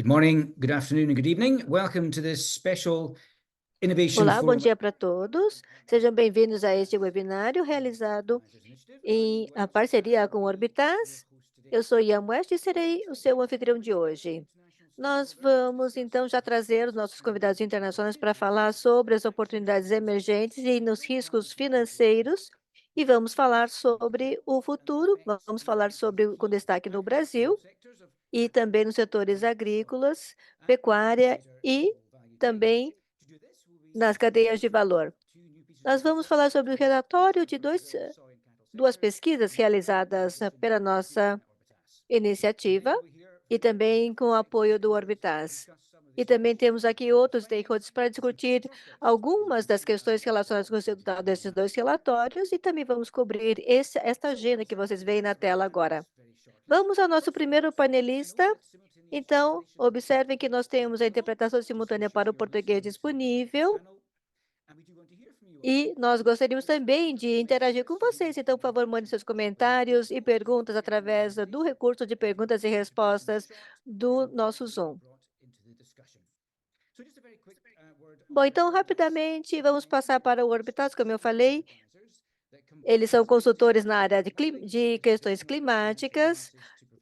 Good morning, good afternoon, and good evening. Welcome to this special Innovation Olá, bom Forum dia para todos. Sejam bem-vindos a este webinário realizado em a parceria com o Orbitas. Eu sou Ian West e serei o seu anfitrião de hoje. Nós vamos, então, já trazer os nossos convidados internacionais para falar sobre as oportunidades emergentes e nos riscos financeiros. E vamos falar sobre o futuro, vamos falar sobre, com destaque no Brasil e também nos setores agrícolas, pecuária e também nas cadeias de valor. Nós vamos falar sobre o relatório de duas pesquisas realizadas pela nossa iniciativa e também com o apoio do Orbitas. E também temos aqui outros stakeholders para discutir algumas das questões relacionadas com o resultado desses dois relatórios e também vamos cobrir esta agenda que vocês veem na tela agora. Vamos ao nosso primeiro panelista. Então, observem que nós temos a interpretação simultânea para o português disponível. E nós gostaríamos também de interagir com vocês. Então, por favor, mande seus comentários e perguntas através do recurso de perguntas e respostas do nosso Zoom. Bom, então, rapidamente, vamos passar para o Orbitas, como eu falei. Eles são consultores na área de questões climáticas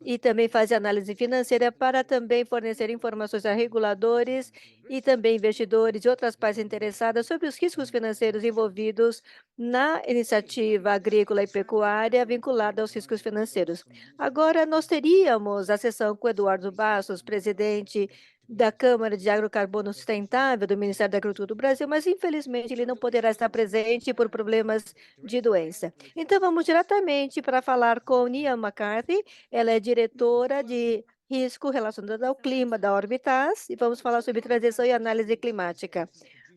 e também fazem análise financeira para também fornecer informações a reguladores e também investidores e outras partes interessadas sobre os riscos financeiros envolvidos na iniciativa agrícola e pecuária vinculada aos riscos financeiros. Agora, nós teríamos a sessão com Eduardo Bastos, presidente da Câmara de Agrocarbono Sustentável do Ministério da Agricultura do Brasil, mas infelizmente ele não poderá estar presente por problemas de doença. Então, vamos diretamente para falar com Nia McCarthy. Ela é diretora de risco relacionado ao clima da Orbitas e vamos falar sobre transição e análise climática.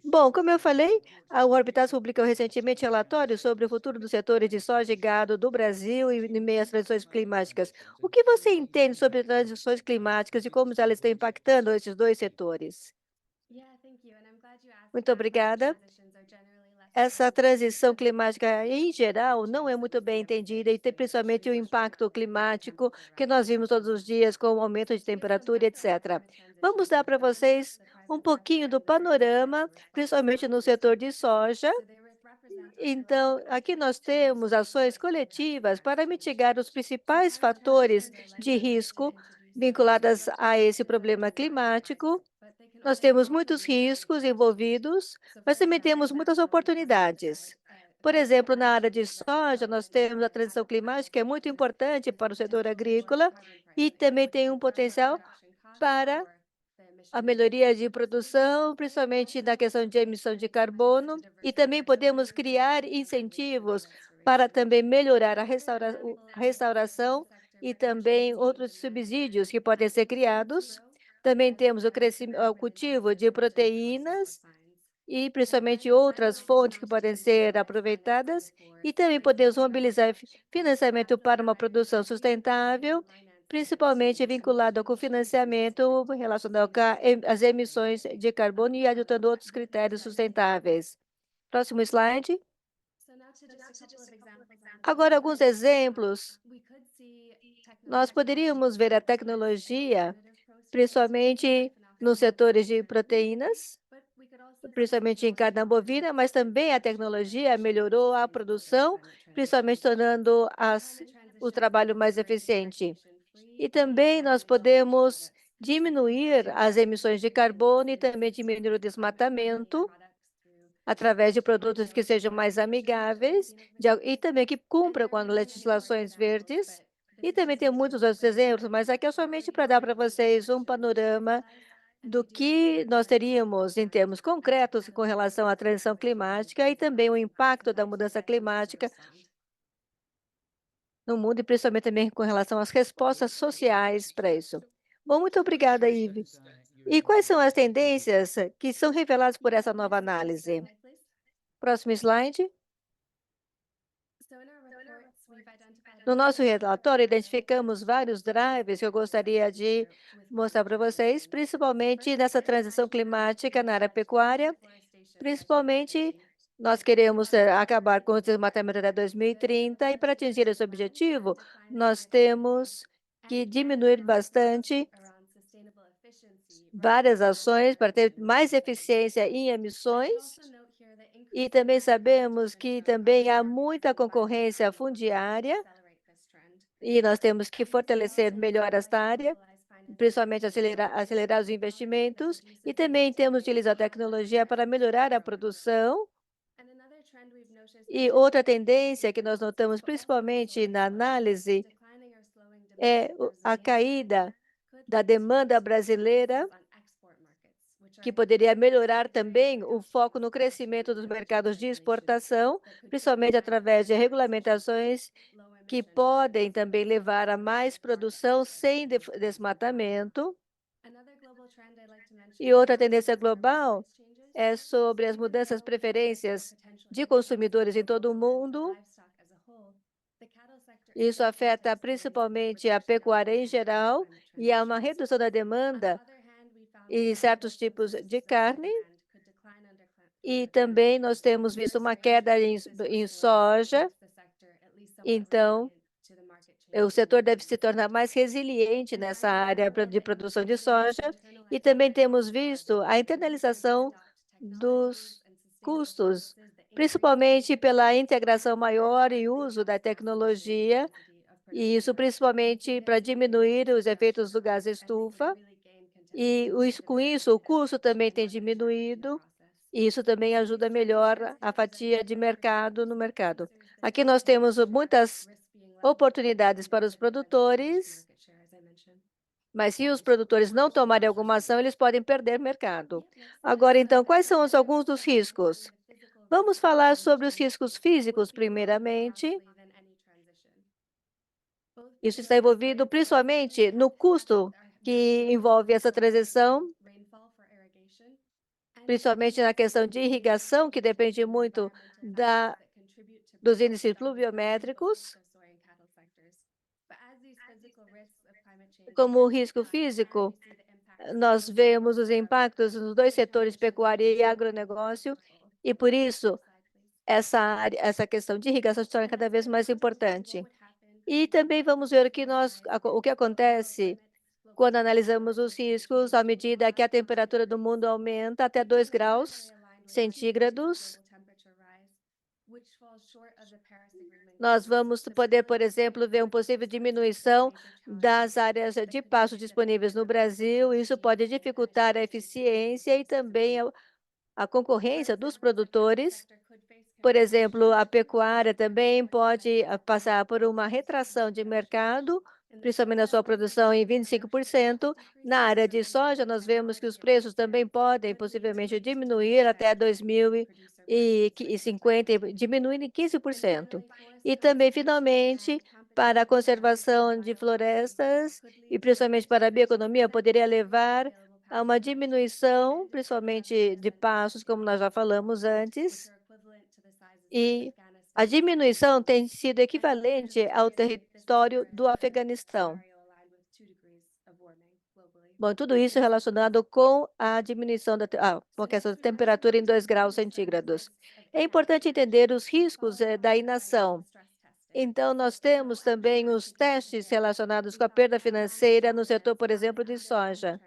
Bom, como eu falei, a Orbitas publicou recentemente relatórios sobre o futuro dos setores de soja e gado do Brasil e em meio às transições climáticas. O que você entende sobre transições climáticas e como elas estão impactando esses dois setores? Muito obrigada. Essa transição climática, em geral, não é muito bem entendida e tem principalmente o impacto climático que nós vimos todos os dias com o aumento de temperatura, etc. Vamos dar para vocês um pouquinho do panorama, principalmente no setor de soja. Então, aqui nós temos ações coletivas para mitigar os principais fatores de risco vinculadas a esse problema climático. Nós temos muitos riscos envolvidos, mas também temos muitas oportunidades. Por exemplo, na área de soja, nós temos a transição climática, que é muito importante para o setor agrícola e também tem um potencial para a melhoria de produção, principalmente na questão de emissão de carbono, e também podemos criar incentivos para também melhorar a restauração e também outros subsídios que podem ser criados. Também temos o cultivo de proteínas e principalmente outras fontes que podem ser aproveitadas, e também podemos mobilizar financiamento para uma produção sustentável, principalmente vinculado com financiamento relacionado com as emissões de carbono e adotando outros critérios sustentáveis. Próximo slide. Agora, alguns exemplos. Nós poderíamos ver a tecnologia, principalmente nos setores de proteínas, principalmente em carne bovina, mas também a tecnologia melhorou a produção, principalmente tornando o trabalho mais eficiente. E também nós podemos diminuir as emissões de carbono e também diminuir o desmatamento através de produtos que sejam mais amigáveis e também que cumpram com as legislações verdes. E também tem muitos outros exemplos, mas aqui é somente para dar para vocês um panorama do que nós teríamos em termos concretos com relação à transição climática e também o impacto da mudança climática no mundo e principalmente também com relação às respostas sociais para isso. Bom, muito obrigada, Ives. E quais são as tendências que são reveladas por essa nova análise? Próximo slide. No nosso relatório, identificamos vários drivers que eu gostaria de mostrar para vocês, principalmente nessa transição climática na área pecuária. Principalmente, nós queremos acabar com o desmatamento até 2030 e para atingir esse objetivo, nós temos que diminuir bastante várias ações para ter mais eficiência em emissões, e também sabemos que também há muita concorrência fundiária, e nós temos que fortalecer melhor esta área, principalmente acelerar os investimentos, e também temos de utilizar a tecnologia para melhorar a produção. E outra tendência que nós notamos, principalmente na análise, é a caída da demanda brasileira, que poderia melhorar também o foco no crescimento dos mercados de exportação, principalmente através de regulamentações que podem também levar a mais produção sem desmatamento. E outra tendência global é sobre as mudanças preferências de consumidores em todo o mundo. Isso afeta principalmente a pecuária em geral, e há uma redução da demanda em certos tipos de carne. E também nós temos visto uma queda em soja. Então, o setor deve se tornar mais resiliente nessa área de produção de soja. E também temos visto a internalização dos custos, principalmente pela integração maior e uso da tecnologia, e isso principalmente para diminuir os efeitos do gás estufa. E com isso, o custo também tem diminuído, e isso também ajuda melhor a fatia de mercado no mercado. Aqui nós temos muitas oportunidades para os produtores, mas se os produtores não tomarem alguma ação, eles podem perder mercado. Agora, então, quais são alguns dos riscos? Vamos falar sobre os riscos físicos, primeiramente. Isso está envolvido principalmente no custo que envolve essa transição, principalmente na questão de irrigação, que depende muito dos índices pluviométricos. Como risco físico, nós vemos os impactos nos dois setores, pecuária e agronegócio, e por isso essa questão de irrigação se torna cada vez mais importante. E também vamos ver o que acontece quando analisamos os riscos à medida que a temperatura do mundo aumenta até 2 graus centígrados. Nós vamos poder, por exemplo, ver uma possível diminuição das áreas de pasto disponíveis no Brasil. Isso pode dificultar a eficiência e também a concorrência dos produtores. Por exemplo, a pecuária também pode passar por uma retração de mercado, principalmente na sua produção em 25%. Na área de soja, nós vemos que os preços também podem possivelmente diminuir até 2050, diminuir em 15%. E também, finalmente, para a conservação de florestas e principalmente para a bioeconomia, poderia levar a uma diminuição, principalmente de pastos, como nós já falamos antes, e a diminuição tem sido equivalente ao território do Afeganistão. Bom, tudo isso relacionado com a diminuição com a questão da temperatura em 2 graus centígrados. É importante entender os riscos da inação. Então, nós temos também os testes relacionados com a perda financeira no setor, por exemplo, de soja.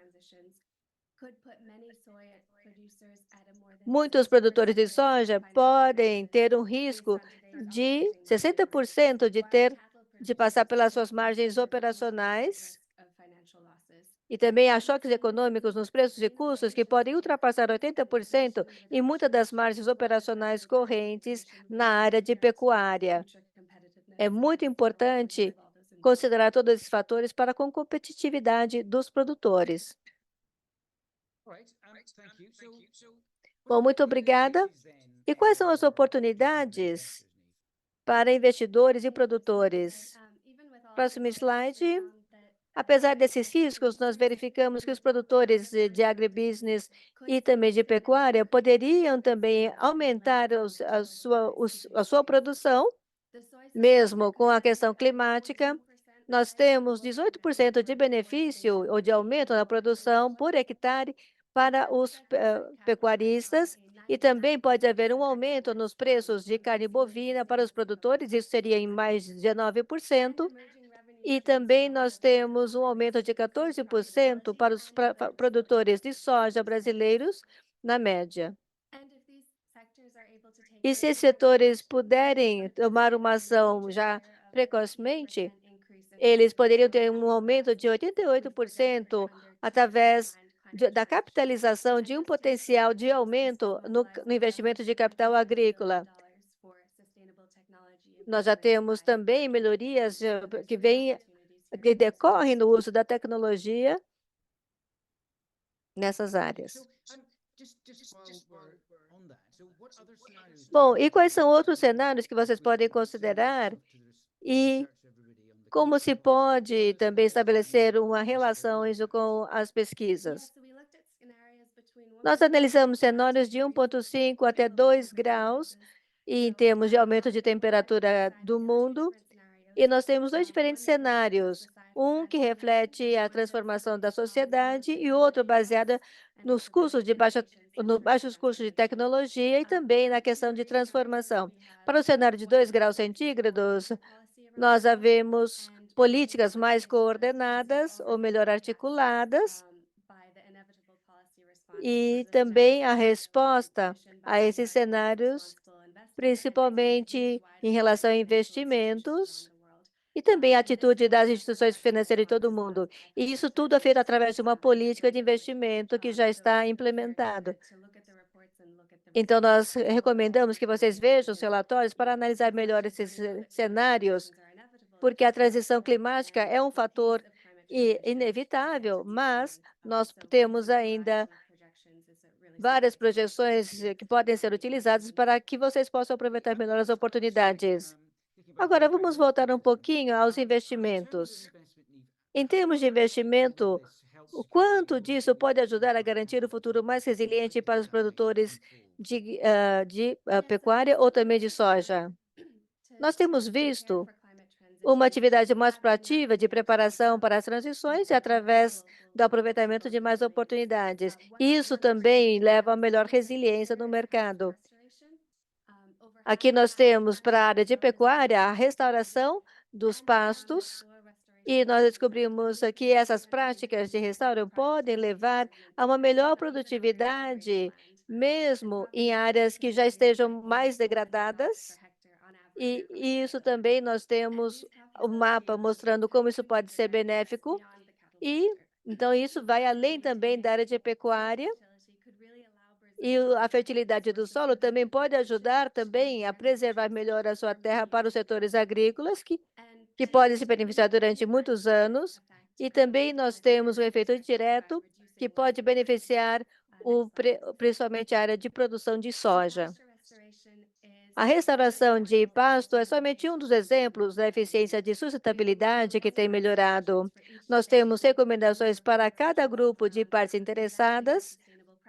Muitos produtores de soja podem ter um risco de 60% de passar pelas suas margens operacionais, e também há choques econômicos nos preços e custos que podem ultrapassar 80% em muitas das margens operacionais correntes na área de pecuária. É muito importante considerar todos esses fatores para a competitividade dos produtores. Bom, muito obrigada. E quais são as oportunidades para investidores e produtores? Próximo slide. Apesar desses riscos, nós verificamos que os produtores de agribusiness e também de pecuária poderiam também aumentar a sua produção, mesmo com a questão climática. Nós temos 18% de benefício ou de aumento na produção por hectare para os pecuaristas, e também pode haver um aumento nos preços de carne bovina para os produtores, isso seria em mais de 19%. E também nós temos um aumento de 14% para os produtores de soja brasileiros, na média. E se esses setores puderem tomar uma ação já precocemente, eles poderiam ter um aumento de 88% através da capitalização de um potencial de aumento no investimento de capital agrícola. Nós já temos também melhorias que decorrem do uso da tecnologia nessas áreas. Bom, e quais são outros cenários que vocês podem considerar e como se pode também estabelecer uma relação isso com as pesquisas? Nós analisamos cenários de 1,5 até 2 graus em termos de aumento de temperatura do mundo, e nós temos dois diferentes cenários, um que reflete a transformação da sociedade e outro baseado nos baixos custos de tecnologia e também na questão de transformação. Para o cenário de 2 graus centígrados, nós havemos políticas mais coordenadas ou melhor articuladas e também a resposta a esses cenários, principalmente em relação a investimentos e também a atitude das instituições financeiras de todo o mundo. E isso tudo é feito através de uma política de investimento que já está implementada. Então, nós recomendamos que vocês vejam os relatórios para analisar melhor esses cenários, porque a transição climática é um fator inevitável, mas nós temos ainda várias projeções que podem ser utilizadas para que vocês possam aproveitar melhor as oportunidades. Agora, vamos voltar um pouquinho aos investimentos. Em termos de investimento, o quanto disso pode ajudar a garantir o futuro mais resiliente para os produtores de pecuária ou também de soja? Nós temos visto uma atividade mais proativa de preparação para as transições e através do aproveitamento de mais oportunidades. Isso também leva a melhor resiliência no mercado. Aqui nós temos para a área de pecuária a restauração dos pastos, e nós descobrimos que essas práticas de restauro podem levar a uma melhor produtividade, mesmo em áreas que já estejam mais degradadas. E isso também nós temos o mapa mostrando como isso pode ser benéfico. E então isso vai além também da área de pecuária. E a fertilidade do solo também pode ajudar também a preservar melhor a sua terra para os setores agrícolas que podem se beneficiar durante muitos anos. E também nós temos um efeito direto que pode beneficiar principalmente a área de produção de soja. A restauração de pasto é somente um dos exemplos da eficiência de sustentabilidade que tem melhorado. Nós temos recomendações para cada grupo de partes interessadas,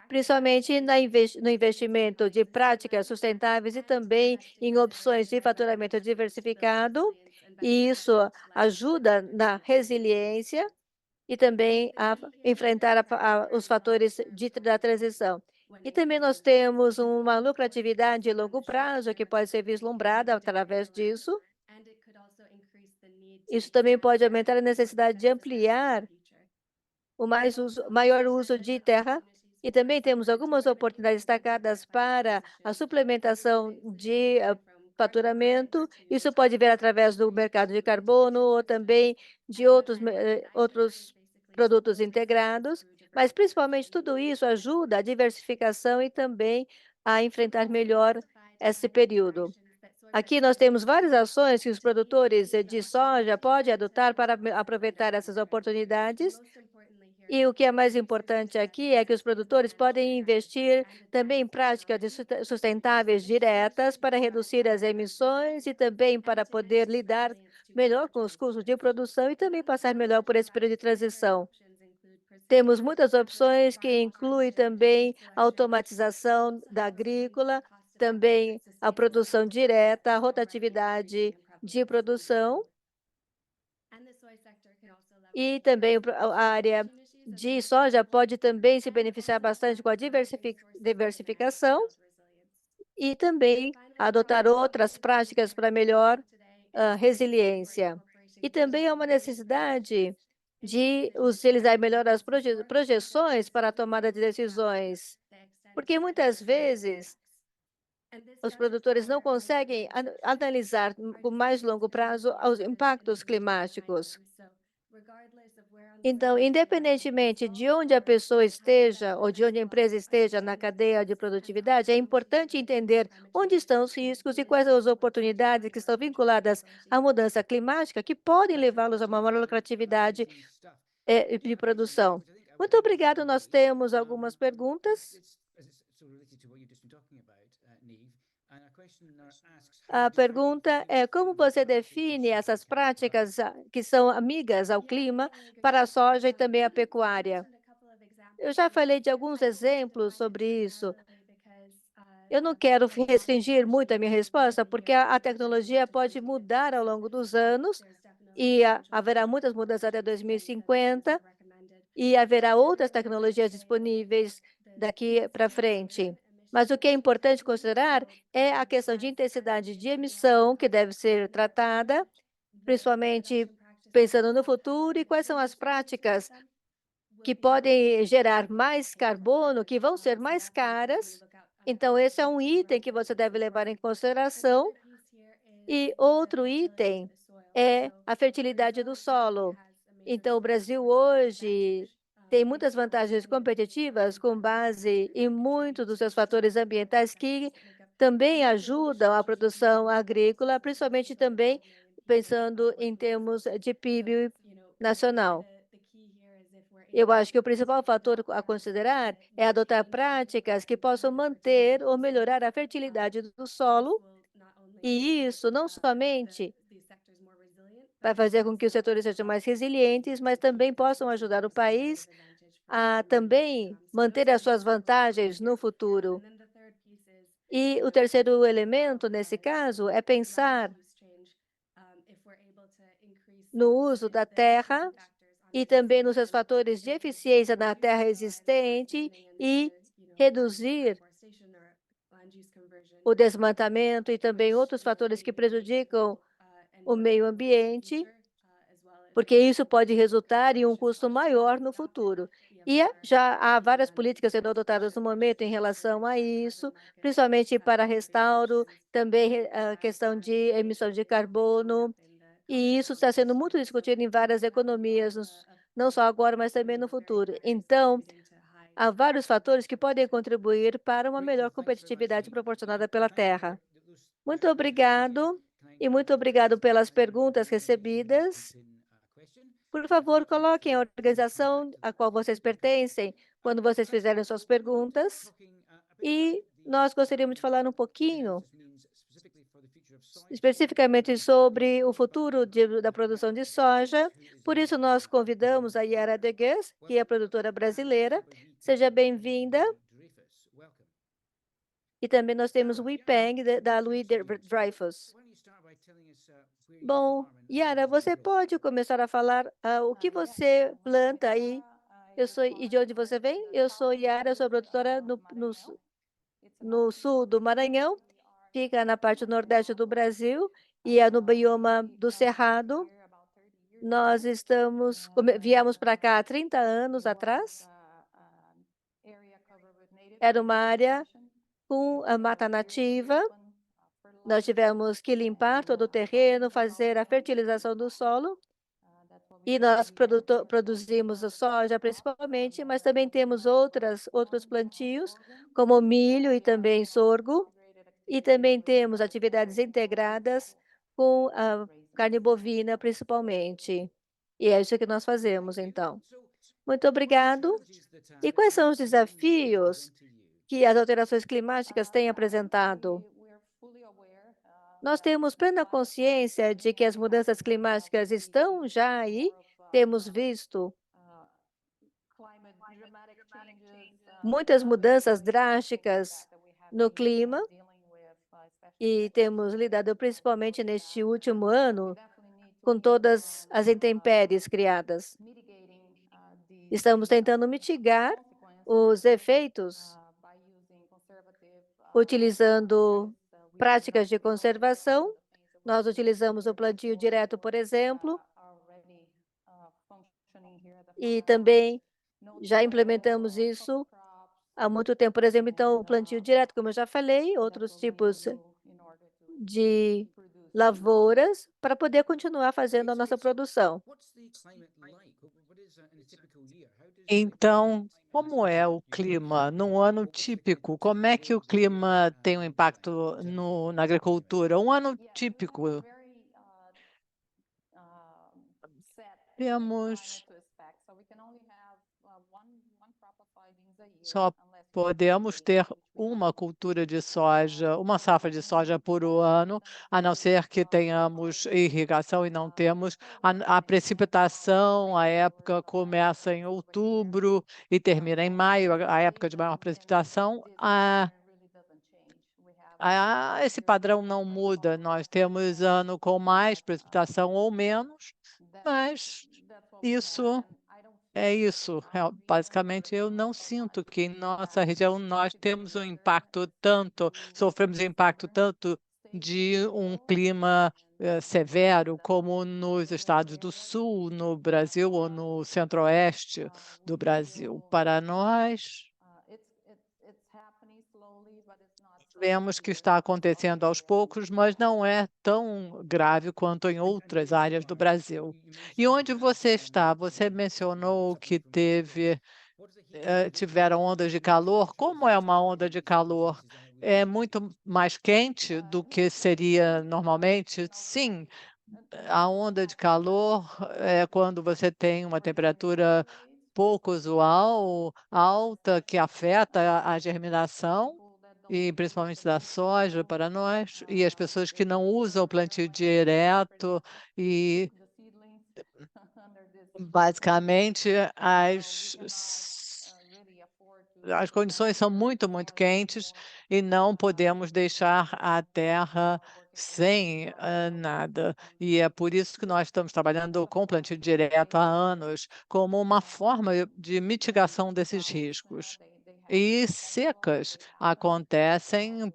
principalmente no investimento de práticas sustentáveis e também em opções de faturamento diversificado, e isso ajuda na resiliência e também a enfrentar os fatores da transição. E também nós temos uma lucratividade de longo prazo que pode ser vislumbrada através disso. Isso também pode aumentar a necessidade de ampliar maior uso de terra, e também temos algumas oportunidades destacadas para a suplementação de faturamento. Isso pode vir através do mercado de carbono ou também de outros produtos integrados, mas principalmente tudo isso ajuda a diversificação e também a enfrentar melhor esse período. Aqui nós temos várias ações que os produtores de soja podem adotar para aproveitar essas oportunidades. E o que é mais importante aqui é que os produtores podem investir também em práticas sustentáveis diretas para reduzir as emissões e também para poder lidar melhor com os custos de produção e também passar melhor por esse período de transição. Temos muitas opções que incluem também a automatização da agrícola, também a produção direta, a rotatividade de produção e também a área de soja pode também se beneficiar bastante com a diversificação e também adotar outras práticas para melhor resiliência. E também há uma necessidade de utilizar melhor as projeções para a tomada de decisões, porque muitas vezes os produtores não conseguem analisar com mais longo prazo os impactos climáticos. Então, independentemente de onde a pessoa esteja ou de onde a empresa esteja na cadeia de produtividade, é importante entender onde estão os riscos e quais são as oportunidades que estão vinculadas à mudança climática que podem levá-los a uma maior lucratividade de produção. Muito obrigado. Nós temos algumas perguntas. A pergunta é: como você define essas práticas que são amigas ao clima para a soja e também a pecuária? Eu já falei de alguns exemplos sobre isso. Eu não quero restringir muito a minha resposta, porque a tecnologia pode mudar ao longo dos anos e haverá muitas mudanças até 2050 e haverá outras tecnologias disponíveis daqui para frente. Mas o que é importante considerar é a questão de intensidade de emissão, que deve ser tratada, principalmente pensando no futuro, e quais são as práticas que podem gerar mais carbono, que vão ser mais caras. Então, esse é um item que você deve levar em consideração. E outro item é a fertilidade do solo. Então, o Brasil hoje tem muitas vantagens competitivas com base em muitos dos seus fatores ambientais que também ajudam a produção agrícola, principalmente também pensando em termos de PIB nacional. Eu acho que o principal fator a considerar é adotar práticas que possam manter ou melhorar a fertilidade do solo, e isso não somente vai fazer com que os setores sejam mais resilientes, mas também possam ajudar o país a também manter as suas vantagens no futuro. E o terceiro elemento, nesse caso, é pensar no uso da terra e também nos seus fatores de eficiência na terra existente e reduzir o desmatamento e também outros fatores que prejudicam o meio ambiente, porque isso pode resultar em um custo maior no futuro. E já há várias políticas sendo adotadas no momento em relação a isso, principalmente para restauro, também a questão de emissão de carbono, e isso está sendo muito discutido em várias economias, não só agora, mas também no futuro. Então, há vários fatores que podem contribuir para uma melhor competitividade proporcionada pela terra. Muito obrigado e muito obrigado pelas perguntas recebidas. Por favor, coloquem a organização a qual vocês pertencem quando vocês fizerem suas perguntas. E nós gostaríamos de falar um pouquinho especificamente sobre o futuro da produção de soja. Por isso, nós convidamos a Yara Degues, que é produtora brasileira. Seja bem-vinda. E também nós temos o Yipeng, da Louis Dreyfus. Bom, Yara, você pode começar a falar o que você planta aí? E de onde você vem? Eu sou Yara, sou produtora no sul do Maranhão, fica na parte nordeste do Brasil e é no bioma do Cerrado. Nós viemos para cá há 30 anos atrás. Era uma área com a mata nativa. Nós tivemos que limpar todo o terreno, fazer a fertilização do solo. E nós produzimos a soja principalmente, mas também temos outros plantios, como milho e também sorgo. E também temos atividades integradas com a carne bovina, principalmente. E é isso que nós fazemos, então. Muito obrigado. E quais são os desafios que as alterações climáticas têm apresentado? Nós temos plena consciência de que as mudanças climáticas estão já aí. Temos visto muitas mudanças drásticas no clima e temos lidado principalmente neste último ano com todas as intempéries criadas. Estamos tentando mitigar os efeitos utilizando práticas de conservação, Nós utilizamos o plantio direto, por exemplo, e também já implementamos isso há muito tempo. Por exemplo, então, o plantio direto, como eu já falei, outros tipos de lavouras para poder continuar fazendo a nossa produção. What's the climate like? What is in a typical year? How does Então, como é o clima num ano típico? Como é que o clima tem um impacto na agricultura? Um ano típico, temos só podemos ter uma cultura de soja, uma safra de soja por ano, a não ser que tenhamos irrigação e não temos. A precipitação, a época começa em outubro e termina em maio, a época de maior precipitação. Esse padrão não muda, nós temos ano com mais precipitação ou menos, mas isso é isso. Basicamente, eu não sinto que em nossa região nós temos um impacto tanto, sofremos impacto tanto de um clima severo como nos estados do sul, no Brasil ou no centro-oeste do Brasil. Para nós, vemos que está acontecendo aos poucos, mas não é tão grave quanto em outras áreas do Brasil. E onde você está? Você mencionou que tiveram ondas de calor. Como é uma onda de calor? É muito mais quente do que seria normalmente? Sim, a onda de calor é quando você tem uma temperatura pouco usual, alta, que afeta a germinação, e principalmente da soja para nós, e as pessoas que não usam o plantio direto, e basicamente as condições são muito, muito quentes e não podemos deixar a terra sem nada. E é por isso que nós estamos trabalhando com plantio direto há anos, como uma forma de mitigação desses riscos. E secas acontecem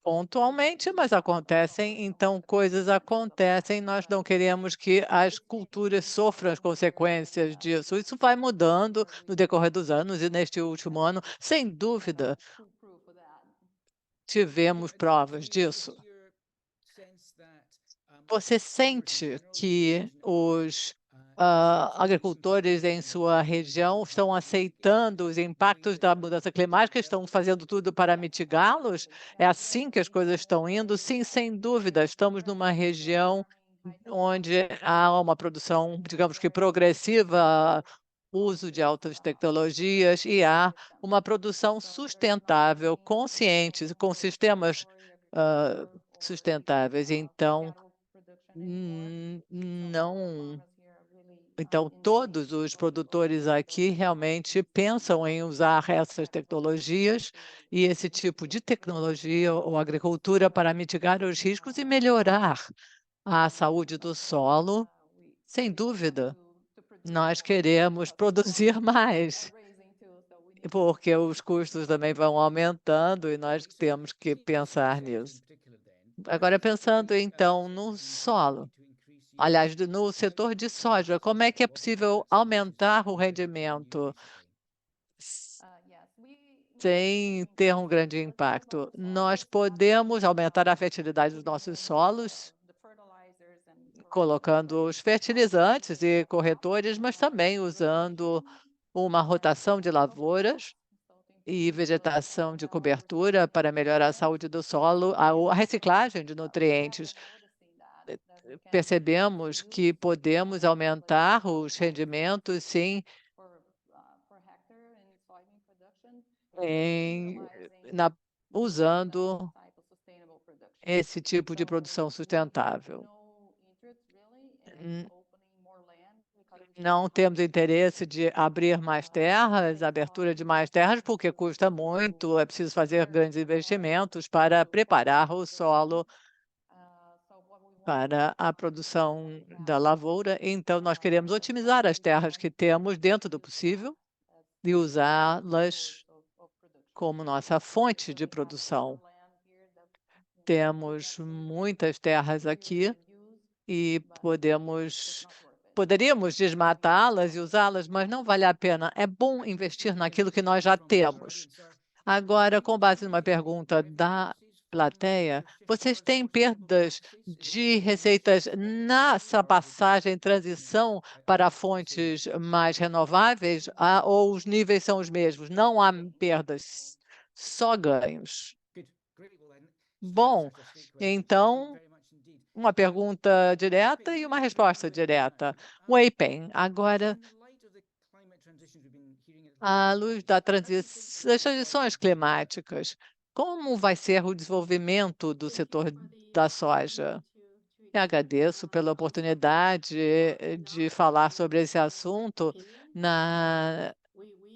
pontualmente, mas acontecem, então coisas acontecem, nós não queremos que as culturas sofram as consequências disso. Isso vai mudando no decorrer dos anos e neste último ano, sem dúvida, tivemos provas disso. Você sente que os agricultores em sua região estão aceitando os impactos da mudança climática, estão fazendo tudo para mitigá-los? É assim que as coisas estão indo? Sim, sem dúvida. Estamos numa região onde há uma produção, digamos que progressiva, uso de altas tecnologias e há uma produção sustentável, consciente, com sistemas sustentáveis. Então, não. Então, todos os produtores aqui realmente pensam em usar essas tecnologias e esse tipo de tecnologia ou agricultura para mitigar os riscos e melhorar a saúde do solo. Sem dúvida, nós queremos produzir mais, porque os custos também vão aumentando e nós temos que pensar nisso. Agora, pensando então no solo, aliás, no setor de soja, como é que é possível aumentar o rendimento sem ter um grande impacto? Nós podemos aumentar a fertilidade dos nossos solos, colocando os fertilizantes e corretores, mas também usando uma rotação de lavouras e vegetação de cobertura para melhorar a saúde do solo, a reciclagem de nutrientes. Percebemos que podemos aumentar os rendimentos, sim, em, usando esse tipo de produção sustentável. Não temos interesse de abrir mais terras, abertura de mais terras, porque custa muito, é preciso fazer grandes investimentos para preparar o solo para a produção da lavoura. Então, nós queremos otimizar as terras que temos dentro do possível e usá-las como nossa fonte de produção. temos muitas terras aqui e poderíamos desmatá-las e usá-las, mas não vale a pena. É bom investir naquilo que nós já temos. Agora, com base numa pergunta da plateia, vocês têm perdas de receitas nessa passagem, transição para fontes mais renováveis, ou os níveis são os mesmos? Não há perdas, só ganhos. Bom, então, uma pergunta direta e uma resposta direta. Weipen, agora, à luz das transições climáticas, como vai ser o desenvolvimento do setor da soja? Eu agradeço pela oportunidade de falar sobre esse assunto. Na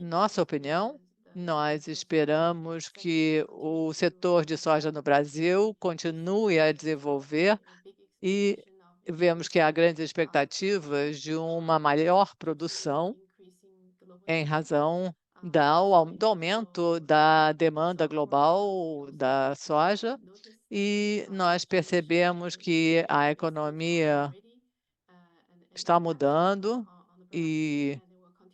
nossa opinião, nós esperamos que o setor de soja no Brasil continue a desenvolver e vemos que há grandes expectativas de uma maior produção em razão do aumento da demanda global da soja, e nós percebemos que a economia está mudando e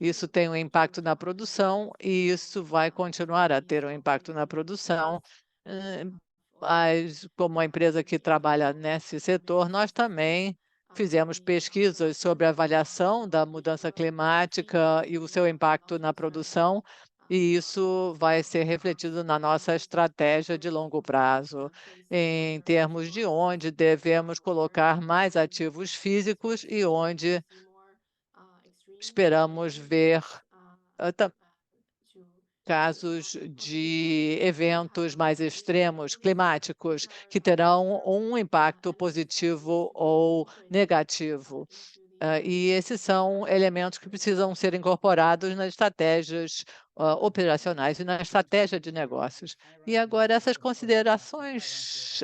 isso tem um impacto na produção e isso vai continuar a ter um impacto na produção. Mas, como uma empresa que trabalha nesse setor, nós também fizemos pesquisas sobre a avaliação da mudança climática e o seu impacto na produção, e isso vai ser refletido na nossa estratégia de longo prazo, em termos de onde devemos colocar mais ativos físicos e onde esperamos ver casos de eventos mais extremos climáticos que terão um impacto positivo ou negativo. E esses são elementos que precisam ser incorporados nas estratégias operacionais e na estratégia de negócios. E agora essas considerações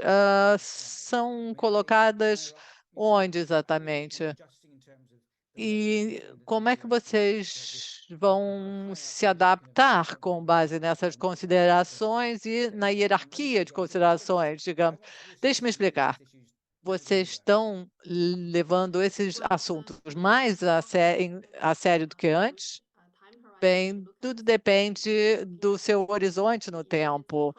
são colocadas onde exatamente? E como é que vocês vão se adaptar com base nessas considerações e na hierarquia de considerações, digamos? Deixe-me explicar. Vocês estão levando esses assuntos mais a sério do que antes? Bem, tudo depende do seu horizonte no tempo.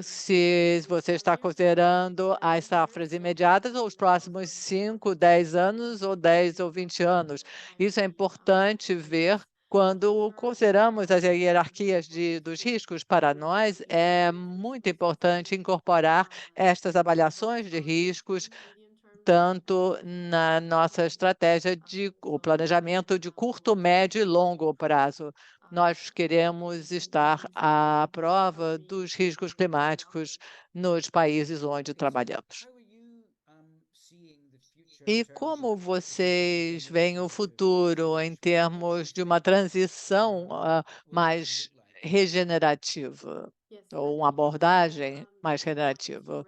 Se você está considerando as safras imediatas ou os próximos 5, 10 anos, ou 10 ou 20 anos. Isso é importante ver quando consideramos as hierarquias dos riscos. Para nós, é muito importante incorporar estas avaliações de riscos tanto na nossa estratégia o planejamento de curto, médio e longo prazo. Nós queremos estar à prova dos riscos climáticos nos países onde trabalhamos. E como vocês veem o futuro em termos de uma transição mais regenerativa, ou uma abordagem mais regenerativa?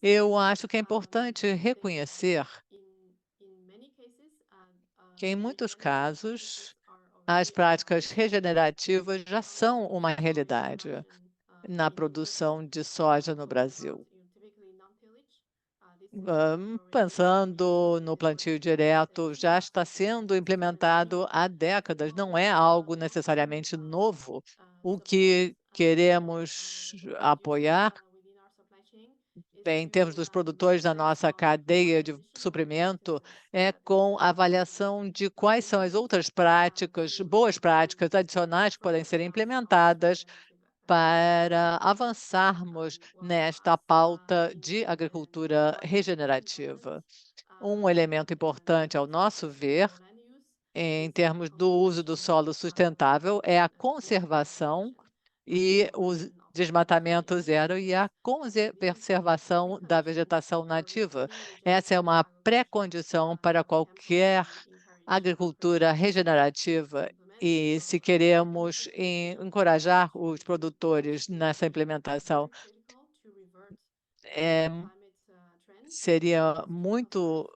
Eu acho que é importante reconhecer que, em muitos casos, as práticas regenerativas já são uma realidade na produção de soja no Brasil. Pensando no plantio direto, já está sendo implementado há décadas, não é algo necessariamente novo. O que queremos apoiar, em termos dos produtores da nossa cadeia de suprimento, é com a avaliação de quais são as outras práticas, boas práticas adicionais que podem ser implementadas para avançarmos nesta pauta de agricultura regenerativa. Um elemento importante, ao nosso ver, em termos do uso do solo sustentável, é a conservação e o desmatamento zero e a conservação da vegetação nativa. Essa é uma pré-condição para qualquer agricultura regenerativa. E se queremos encorajar os produtores nessa implementação, seria muito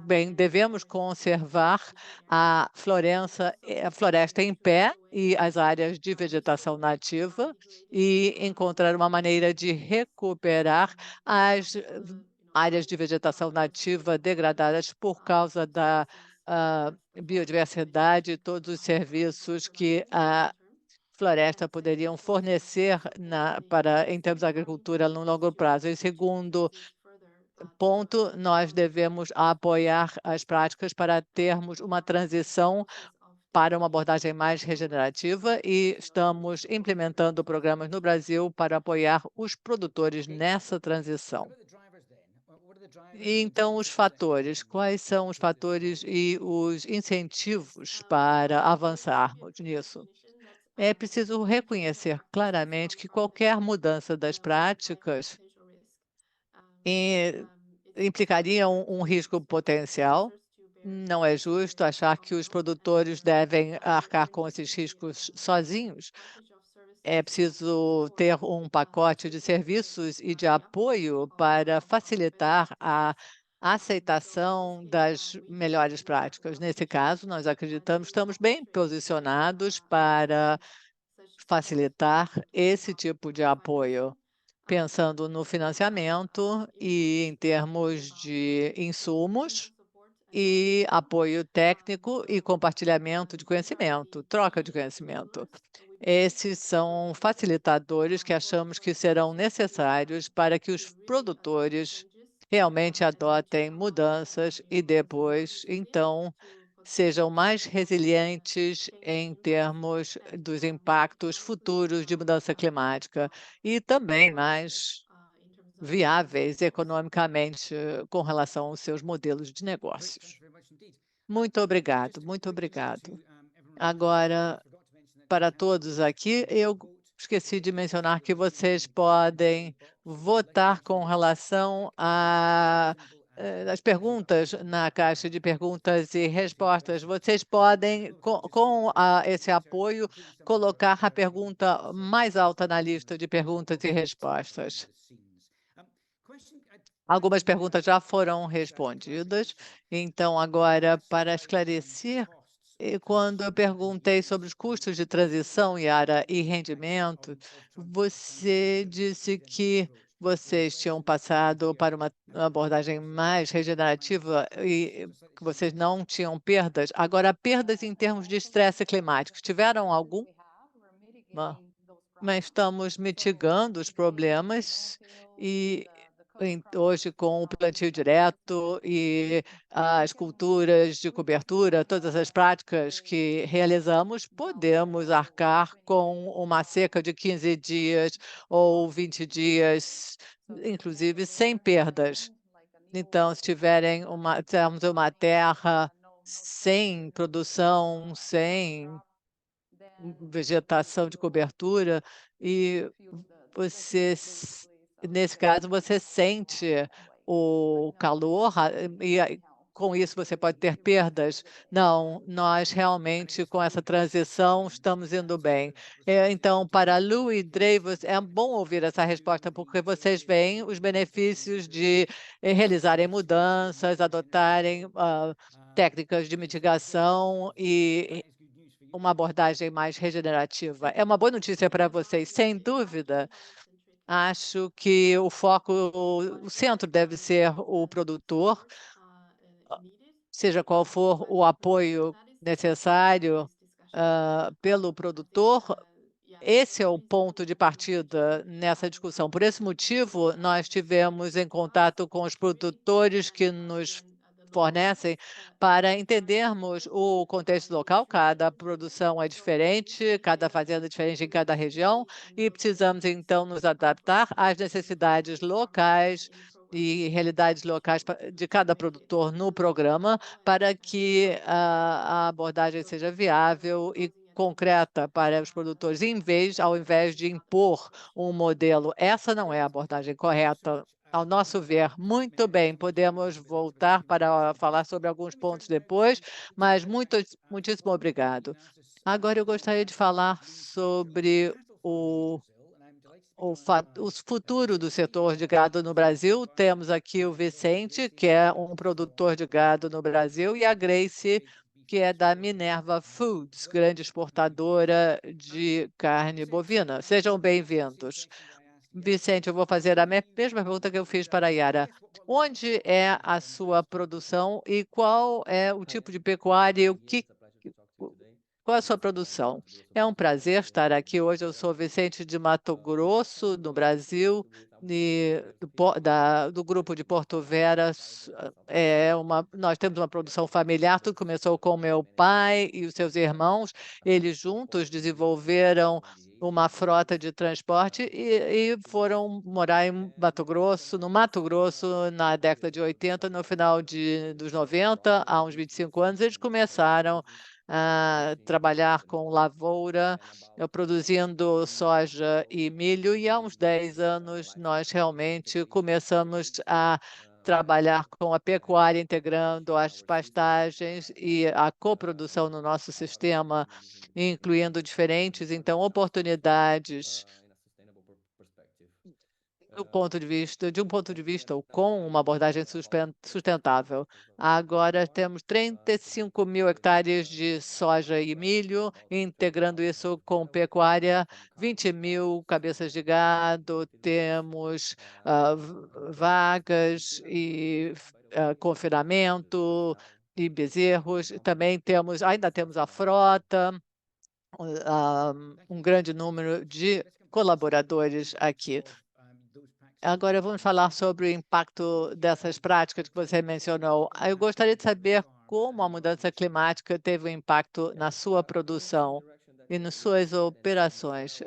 bem, devemos conservar a floresta em pé e as áreas de vegetação nativa e encontrar uma maneira de recuperar as áreas de vegetação nativa degradadas por causa da biodiversidade e todos os serviços que a floresta poderiam fornecer em termos de agricultura no longo prazo. Em segundo ponto, nós devemos apoiar as práticas para termos uma transição para uma abordagem mais regenerativa e estamos implementando programas no Brasil para apoiar os produtores nessa transição. E então, os fatores, quais são os fatores e os incentivos para avançarmos nisso? É preciso reconhecer claramente que qualquer mudança das práticas implicaria um risco potencial. Não é justo achar que os produtores devem arcar com esses riscos sozinhos. É preciso ter um pacote de serviços e de apoio para facilitar a aceitação das melhores práticas. Nesse caso, nós acreditamos, estamos bem posicionados para facilitar esse tipo de apoio, pensando no financiamento e em termos de insumos e apoio técnico e compartilhamento de conhecimento, troca de conhecimento. Esses são facilitadores que achamos que serão necessários para que os produtores realmente adotem mudanças e depois, então, sejam mais resilientes em termos dos impactos futuros de mudança climática e também mais viáveis economicamente com relação aos seus modelos de negócios. Muito obrigado, muito obrigado. Agora, para todos aqui, eu esqueci de mencionar que vocês podem votar com relação às perguntas na caixa de perguntas e respostas. Vocês podem, com esse apoio, colocar a pergunta mais alta na lista de perguntas e respostas. Algumas perguntas já foram respondidas, então agora, para esclarecer, quando eu perguntei sobre os custos de transição, Yara, e rendimento, você disse que vocês tinham passado para uma abordagem mais regenerativa e que vocês não tinham perdas. Agora, perdas em termos de estresse climático, tiveram algum? Mas estamos mitigando os problemas e hoje com o plantio direto e as culturas de cobertura, todas as práticas que realizamos, podemos arcar com uma seca de 15 dias ou 20 dias, inclusive sem perdas. Então, se tivermos uma terra sem produção, sem vegetação de cobertura, e nesse caso, você sente o calor, com isso você pode ter perdas. Não, nós realmente, com essa transição, estamos indo bem. Então, para Lu e Dreyfus, é bom ouvir essa resposta, porque vocês veem os benefícios de realizarem mudanças, adotarem técnicas de mitigação e uma abordagem mais regenerativa. É uma boa notícia para vocês, sem dúvida. Acho que o centro deve ser o produtor, seja qual for o apoio necessário pelo produtor. Esse é o ponto de partida nessa discussão. Por esse motivo, nós tivemos em contato com os produtores que nos fornecem para entendermos o contexto local. Cada produção é diferente, cada fazenda é diferente em cada região e precisamos, então, nos adaptar às necessidades locais e realidades locais de cada produtor no programa para que a abordagem seja viável e concreta para os produtores, ao invés de impor um modelo. Essa não é a abordagem correta, ao nosso ver. Muito bem, podemos voltar para falar sobre alguns pontos depois, mas muitíssimo obrigado. Agora eu gostaria de falar sobre o futuro do setor de gado no Brasil. Temos aqui o Vicente, que é um produtor de gado no Brasil, e a Grace, que é da Minerva Foods, grande exportadora de carne bovina. Sejam bem-vindos. Vicente, eu vou fazer a mesma pergunta que eu fiz para a Yara. Onde é a sua produção e qual é o tipo de pecuária e qual é a sua produção? É um prazer estar aqui hoje. Eu sou Vicente de Mato Grosso, no Brasil, do grupo de Porto Vera. Nós temos uma produção familiar. Tudo começou com meu pai e os seus irmãos. Eles juntos desenvolveram uma frota de transporte e foram morar em Mato Grosso, no Mato Grosso, na década de 80, no final dos 90, há uns 25 anos, eles começaram a trabalhar com lavoura, produzindo soja e milho, e há uns 10 anos nós realmente começamos a trabalhar com a pecuária, integrando as pastagens e a coprodução no nosso sistema, incluindo diferentes, então, oportunidades de um ponto de vista ou com uma abordagem sustentável. Agora temos 35 mil hectares de soja e milho, integrando isso com pecuária, 20 mil cabeças de gado, temos vacas e confinamento e bezerros. Também ainda temos a frota, um grande número de colaboradores aqui. Agora vamos falar sobre o impacto dessas práticas que você mencionou. Eu gostaria de saber como a mudança climática teve um impacto na sua produção e nas suas operações.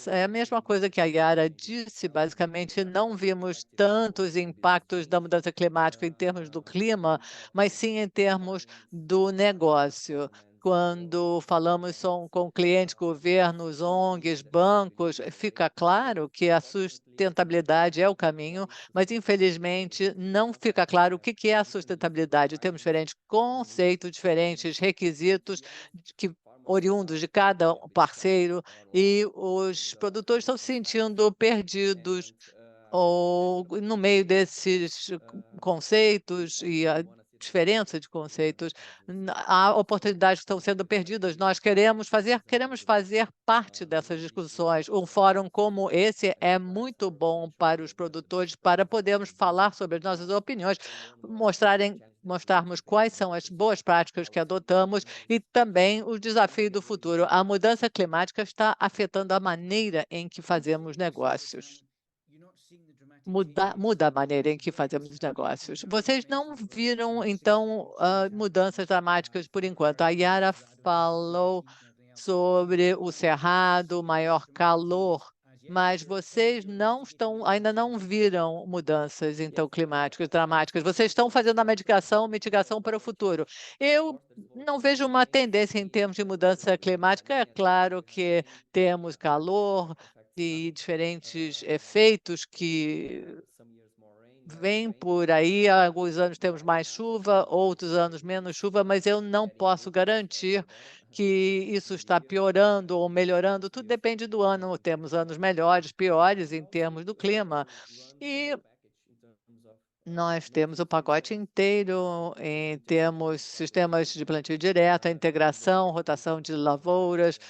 É a mesma coisa que a Yara disse, basicamente, não vimos tantos impactos da mudança climática em termos do clima, mas sim em termos do negócio. Quando falamos com clientes, governos, ONGs, bancos, fica claro que a sustentabilidade é o caminho, mas infelizmente não fica claro o que é a sustentabilidade. Temos diferentes conceitos, diferentes requisitos oriundos de cada parceiro, e os produtores estão se sentindo perdidos ou no meio desses conceitos e a diferença de conceitos, há oportunidades que estão sendo perdidas. Nós queremos fazer parte dessas discussões. Um fórum como esse é muito bom para os produtores, para podermos falar sobre as nossas opiniões, mostrarmos quais são as boas práticas que adotamos e também o desafio do futuro. A mudança climática está afetando a maneira em que fazemos negócios. Muda a maneira em que fazemos os negócios. Vocês não viram, então, mudanças dramáticas por enquanto. A Yara falou sobre o cerrado, maior calor, mas vocês ainda não viram mudanças, então, climáticas dramáticas. Vocês estão fazendo a mitigação para o futuro. Eu não vejo uma tendência em termos de mudança climática. É claro que temos calor e diferentes efeitos que vêm por aí. Há alguns anos temos mais chuva, outros anos menos chuva, mas eu não posso garantir que isso está piorando ou melhorando. Tudo depende do ano. Temos anos melhores, piores em termos do clima. E nós temos o pacote inteiro, temos sistemas de plantio direto, a integração, rotação de lavouras,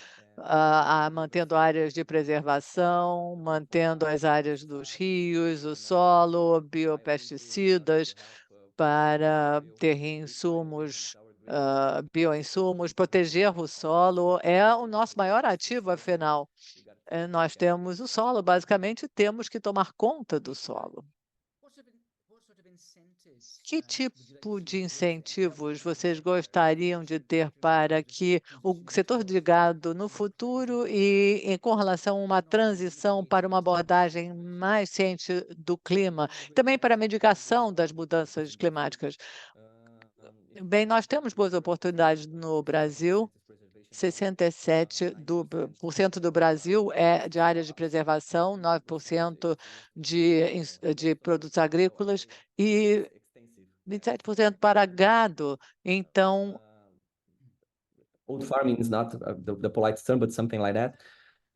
mantendo áreas de preservação, mantendo as áreas dos rios, o solo, biopesticidas para ter insumos, bioinsumos, proteger o solo é o nosso maior ativo, afinal. Nós temos o solo, basicamente temos que tomar conta do solo. Que tipo de incentivos vocês gostariam de ter para que o setor de gado no futuro com relação a uma transição para uma abordagem mais ciente do clima, também para a mitigação das mudanças climáticas? Bem, nós temos boas oportunidades no Brasil. 67% do Brasil é de áreas de preservação, 9% de produtos agrícolas e 27% para gado. Então, Old farming is not the polite term, but something like that.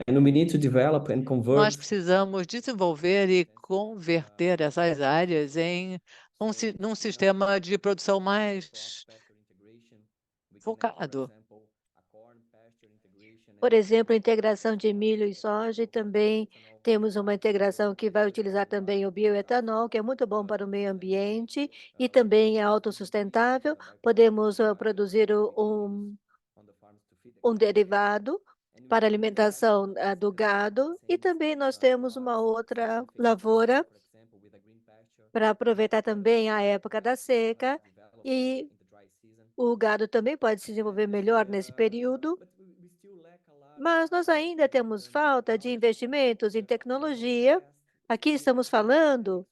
And we need to develop and Nós convert precisamos desenvolver e converter essas áreas em num sistema de produção mais focado. Por exemplo, integração de milho e soja, e também temos uma integração que vai utilizar também o bioetanol, que é muito bom para o meio ambiente e também é autossustentável. Podemos produzir um derivado para alimentação do gado, e também nós temos uma outra lavoura para aproveitar também a época da seca, e o gado também pode se desenvolver melhor nesse período. Mas nós ainda temos falta de investimentos em tecnologia. Aqui estamos falando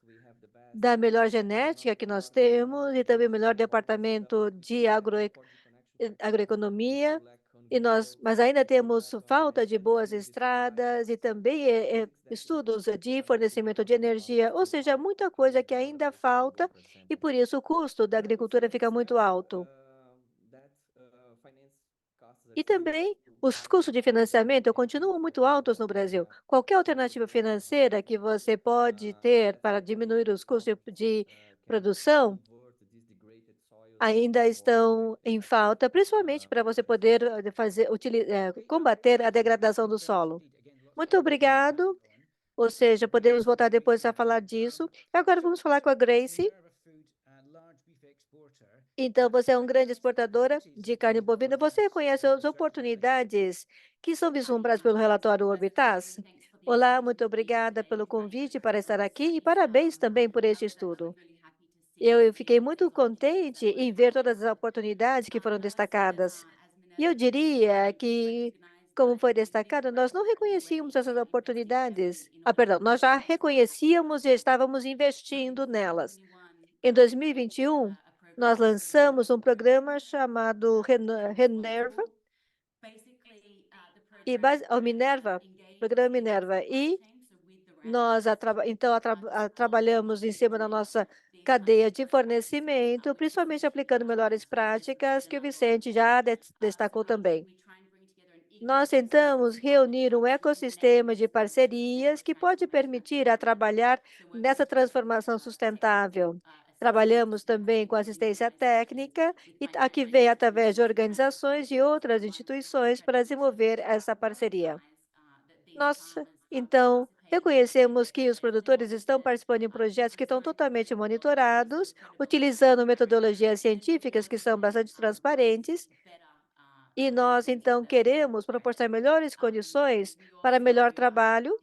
da melhor genética que nós temos e também o melhor departamento de agroeconomia, mas ainda temos falta de boas estradas e também estudos de fornecimento de energia, ou seja, muita coisa que ainda falta, e por isso o custo da agricultura fica muito alto. E também os custos de financiamento continuam muito altos no Brasil. Qualquer alternativa financeira que você pode ter para diminuir os custos de produção ainda estão em falta, principalmente para você poder combater a degradação do solo. Muito obrigado. Ou seja, podemos voltar depois a falar disso. E agora vamos falar com a Grace. Então, você é uma grande exportadora de carne bovina. Você conhece as oportunidades que são vislumbradas pelo relatório Orbitas? Olá, muito obrigada pelo convite para estar aqui e parabéns também por este estudo. Eu fiquei muito contente em ver todas as oportunidades que foram destacadas. E eu diria que, como foi destacado, nós não reconhecíamos essas oportunidades. Perdão, nós já reconhecíamos e estávamos investindo nelas. Em 2021, nós lançamos um programa chamado Renerva, o Minerva, programa Minerva, e nós trabalhamos em cima da nossa cadeia de fornecimento, principalmente aplicando melhores práticas, que o Vicente já destacou também. Nós tentamos reunir um ecossistema de parcerias que pode permitir a trabalhar nessa transformação sustentável. Trabalhamos também com assistência técnica, e aqui vem através de organizações e outras instituições para desenvolver essa parceria. Nós, então, reconhecemos que os produtores estão participando em projetos que estão totalmente monitorados, utilizando metodologias científicas que são bastante transparentes, e nós, então, queremos proporcionar melhores condições para melhor trabalho.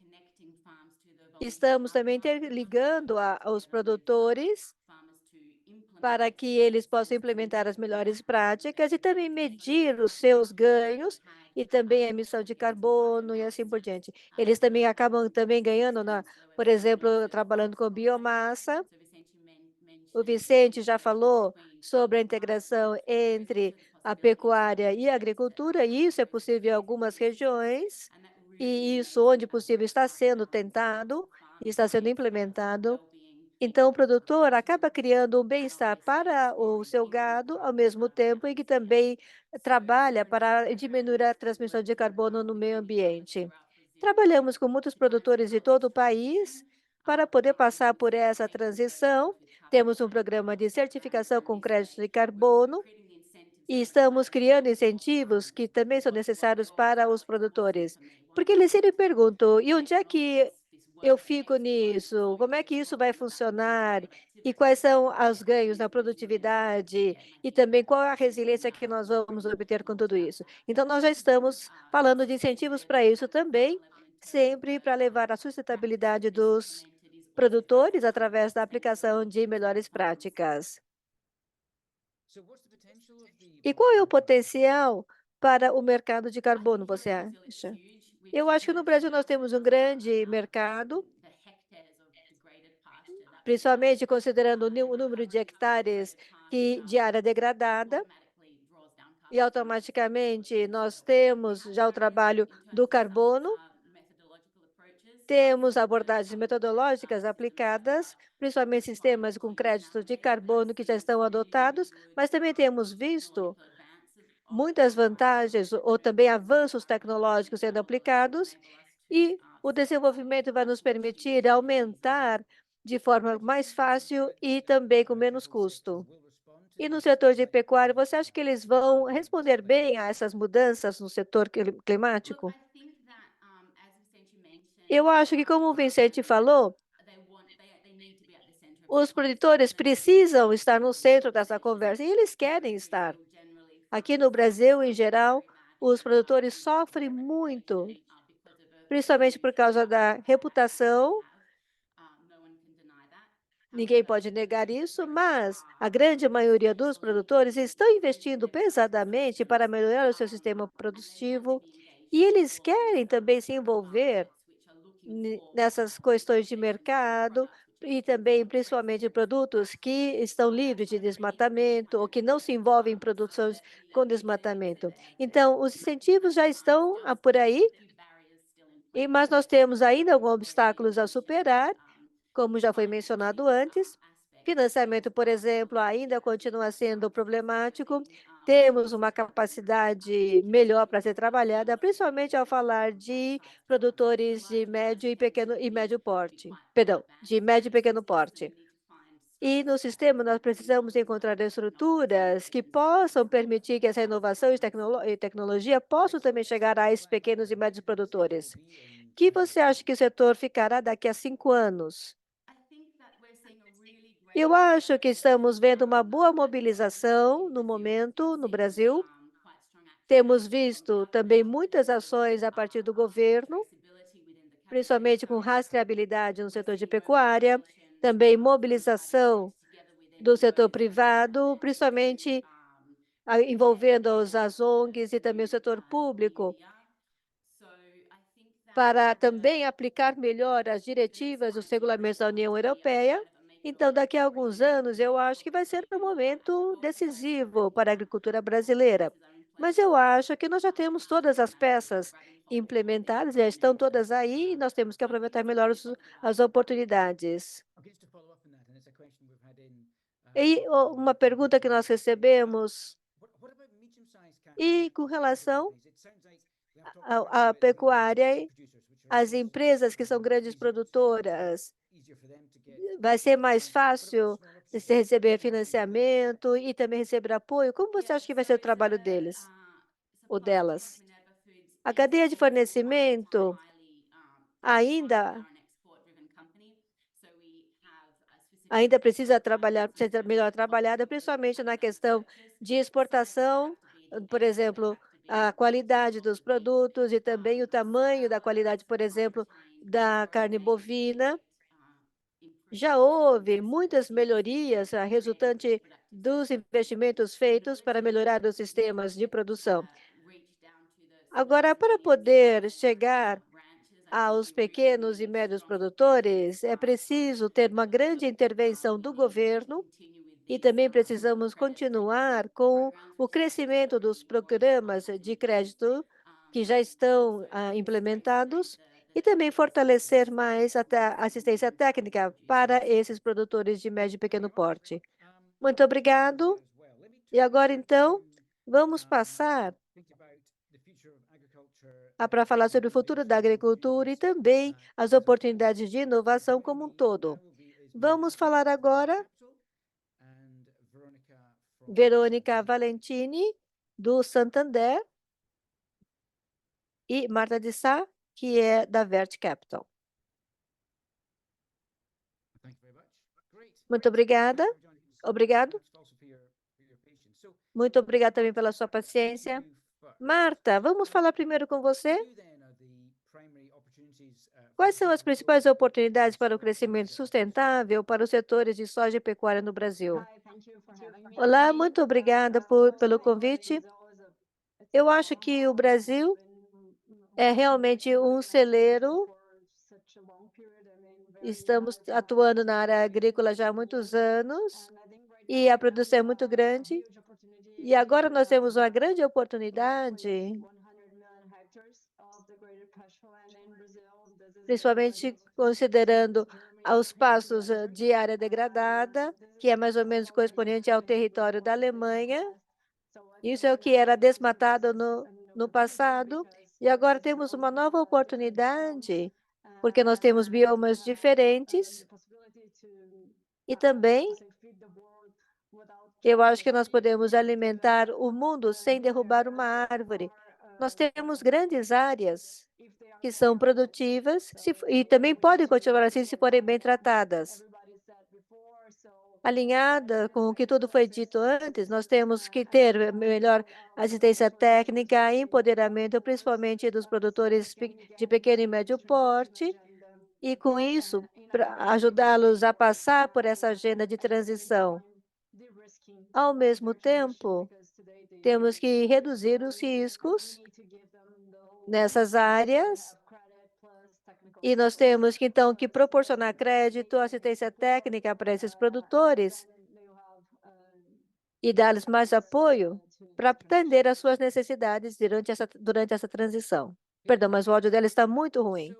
Estamos também interligando os produtores para que eles possam implementar as melhores práticas e também medir os seus ganhos e também a emissão de carbono e assim por diante. Eles também acabam também ganhando, por exemplo, trabalhando com biomassa. O Vicente já falou sobre a integração entre a pecuária e a agricultura, e isso é possível em algumas regiões, e isso, onde possível, está sendo tentado e está sendo implementado. Então, o produtor acaba criando um bem-estar para o seu gado, ao mesmo tempo em que também trabalha para diminuir a transmissão de carbono no meio ambiente. Trabalhamos com muitos produtores de todo o país para poder passar por essa transição. Temos um programa de certificação com crédito de carbono e estamos criando incentivos que também são necessários para os produtores. Porque eles sempre perguntam, e onde é que eu fico nisso? Como é que isso vai funcionar? E quais são os ganhos na produtividade? E também qual é a resiliência que nós vamos obter com tudo isso? Então, nós já estamos falando de incentivos para isso também, sempre para levar a sustentabilidade dos produtores através da aplicação de melhores práticas. E qual é o potencial para o mercado de carbono, você acha? Eu acho que no Brasil nós temos um grande mercado, principalmente considerando o número de hectares de área degradada, e automaticamente nós temos já o trabalho do carbono, temos abordagens metodológicas aplicadas, principalmente sistemas com créditos de carbono que já estão adotados, mas também temos visto muitas vantagens ou também avanços tecnológicos sendo aplicados, e o desenvolvimento vai nos permitir aumentar de forma mais fácil e também com menos custo. E no setor de pecuária, você acha que eles vão responder bem a essas mudanças no setor climático? Eu acho que, como o Vicente falou, os produtores precisam estar no centro dessa conversa e eles querem estar. Aqui no Brasil, em geral, os produtores sofrem muito, principalmente por causa da reputação. Ninguém pode negar isso, mas a grande maioria dos produtores estão investindo pesadamente para melhorar o seu sistema produtivo e eles querem também se envolver nessas questões de mercado e também, principalmente, produtos que estão livres de desmatamento ou que não se envolvem em produções com desmatamento. Então, os incentivos já estão por aí, mas nós temos ainda alguns obstáculos a superar, como já foi mencionado antes. Financiamento, por exemplo, ainda continua sendo problemático. Temos uma capacidade melhor para ser trabalhada, principalmente ao falar de produtores de médio e médio porte, perdão, de médio e pequeno porte. E no sistema nós precisamos encontrar estruturas que possam permitir que essa inovação e tecnologia possam também chegar a esses pequenos e médios produtores. Que você acha que o setor ficará daqui a 5 anos? Eu acho que estamos vendo uma boa mobilização no momento no Brasil. Temos visto também muitas ações a partir do governo, principalmente com rastreabilidade no setor de pecuária, também mobilização do setor privado, principalmente envolvendo as ONGs e também o setor público, para também aplicar melhor as diretivas, os regulamentos da União Europeia. Então, daqui a alguns anos, eu acho que vai ser um momento decisivo para a agricultura brasileira. Mas eu acho que nós já temos todas as peças implementadas, já estão todas aí, e nós temos que aproveitar melhor as oportunidades. E uma pergunta que nós recebemos, e com relação à pecuária, as empresas que são grandes produtoras, vai ser mais fácil você receber financiamento e também receber apoio? Como você acha que vai ser o trabalho deles ou delas? A cadeia de fornecimento ainda precisa ser melhor trabalhada, principalmente na questão de exportação, por exemplo, a qualidade dos produtos e também o tamanho da qualidade, por exemplo, da carne bovina. Já houve muitas melhorias resultante dos investimentos feitos para melhorar os sistemas de produção. Agora, para poder chegar aos pequenos e médios produtores, é preciso ter uma grande intervenção do governo e também precisamos continuar com o crescimento dos programas de crédito que já estão implementados e também fortalecer mais a assistência técnica para esses produtores de médio e pequeno porte. Muito obrigado. E agora, então, vamos passar para falar sobre o futuro da agricultura e também as oportunidades de inovação como um todo. Vamos falar agora Verônica Valentini, do Santander, e Marta de Sá, que é da Vert Capital. Muito obrigada. Obrigado. Muito obrigada também pela sua paciência. Marta, vamos falar primeiro com você. Quais são as principais oportunidades para o crescimento sustentável para os setores de soja e pecuária no Brasil? Olá, muito obrigada pelo convite. Eu acho que o Brasil é realmente um celeiro. Estamos atuando na área agrícola já há muitos anos e a produção é muito grande. E agora nós temos uma grande oportunidade, principalmente considerando os pastos de área degradada, que é mais ou menos correspondente ao território da Alemanha. Isso é o que era desmatado no passado, e agora temos uma nova oportunidade, porque nós temos biomas diferentes, e também eu acho que nós podemos alimentar o mundo sem derrubar uma árvore. Nós temos grandes áreas que são produtivas e também podem continuar assim se forem bem tratadas. Alinhada com o que tudo foi dito antes, nós temos que ter melhor assistência técnica, empoderamento, principalmente dos produtores de pequeno e médio porte, e com isso, para ajudá-los a passar por essa agenda de transição. Ao mesmo tempo, temos que reduzir os riscos nessas áreas e nós temos que, então, que proporcionar crédito, assistência técnica para esses produtores e dar-lhes mais apoio para atender às suas necessidades durante essa transição. Perdão, mas o áudio dela está muito ruim.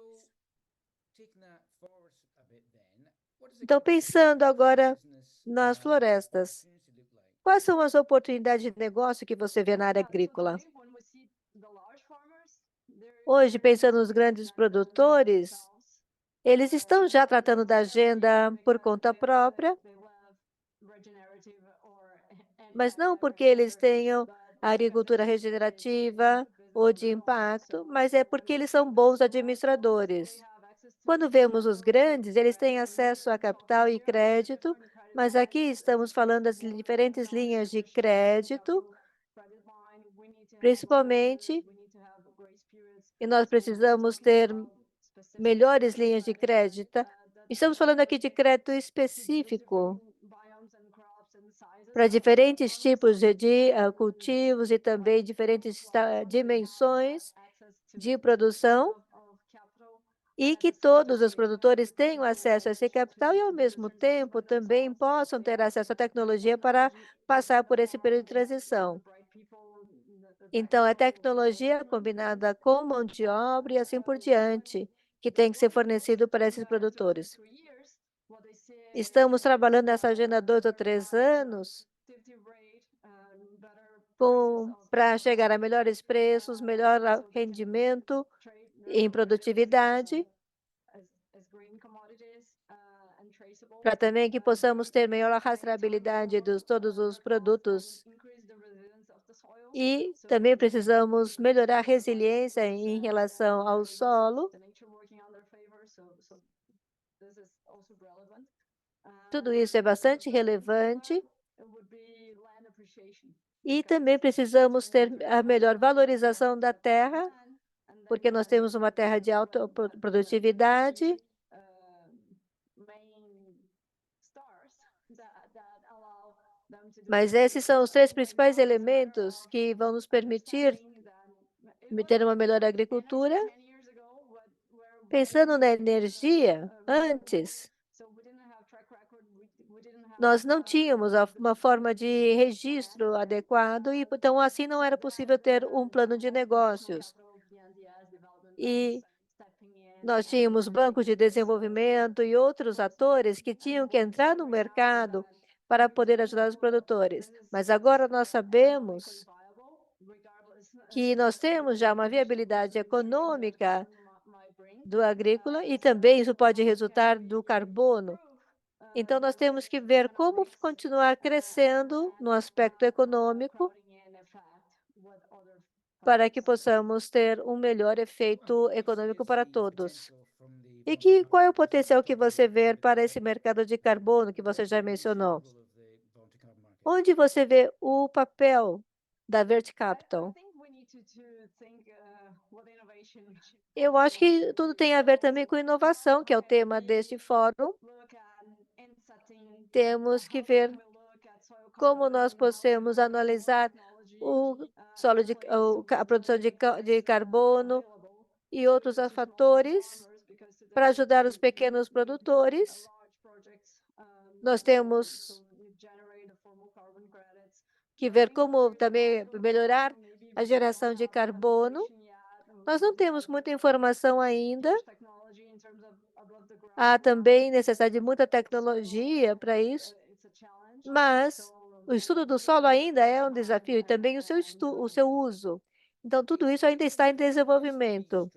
Então, pensando agora nas florestas, quais são as oportunidades de negócio que você vê na área agrícola? Hoje, pensando nos grandes produtores, eles estão já tratando da agenda por conta própria, mas não porque eles tenham a agricultura regenerativa ou de impacto, mas é porque eles são bons administradores. Quando vemos os grandes, eles têm acesso a capital e crédito, mas aqui estamos falando das diferentes linhas de crédito, principalmente, e nós precisamos ter melhores linhas de crédito. Estamos falando aqui de crédito específico para diferentes tipos de cultivos e também diferentes dimensões de produção, e que todos os produtores tenham acesso a esse capital e, ao mesmo tempo, também possam ter acesso à tecnologia para passar por esse período de transição. Então, é tecnologia combinada com mão de obra e assim por diante, que tem que ser fornecido para esses produtores. Estamos trabalhando nessa agenda há 2 ou 3 anos para chegar a melhores preços, melhor rendimento em produtividade, para também que possamos ter melhor rastreabilidade de todos os produtos. E também precisamos melhorar a resiliência em relação ao solo. Tudo isso é bastante relevante. E também precisamos ter a melhor valorização da terra, porque nós temos uma terra de alta produtividade. Mas esses são os 3 principais elementos que vão nos permitir ter uma melhor agricultura. Pensando na energia, antes, nós não tínhamos uma forma de registro adequado e, então, assim não era possível ter um plano de negócios. E nós tínhamos bancos de desenvolvimento e outros atores que tinham que entrar no mercado para poder ajudar os produtores. Mas agora nós sabemos que nós temos já uma viabilidade econômica do agrícola e também isso pode resultar do carbono. Então, nós temos que ver como continuar crescendo no aspecto econômico para que possamos ter um melhor efeito econômico para todos. E qual é o potencial que você vê para esse mercado de carbono que você já mencionou? Onde você vê o papel da Verticapital? Eu acho que tudo tem a ver também com inovação, que é o tema deste fórum. Temos que ver como nós podemos analisar o solo a produção de carbono e outros fatores para ajudar os pequenos produtores. Nós temos que ver como também melhorar a geração de carbono. Nós não temos muita informação ainda. Há também necessidade de muita tecnologia para isso, mas o estudo do solo ainda é um desafio e também o seu uso. Então, tudo isso ainda está em desenvolvimento.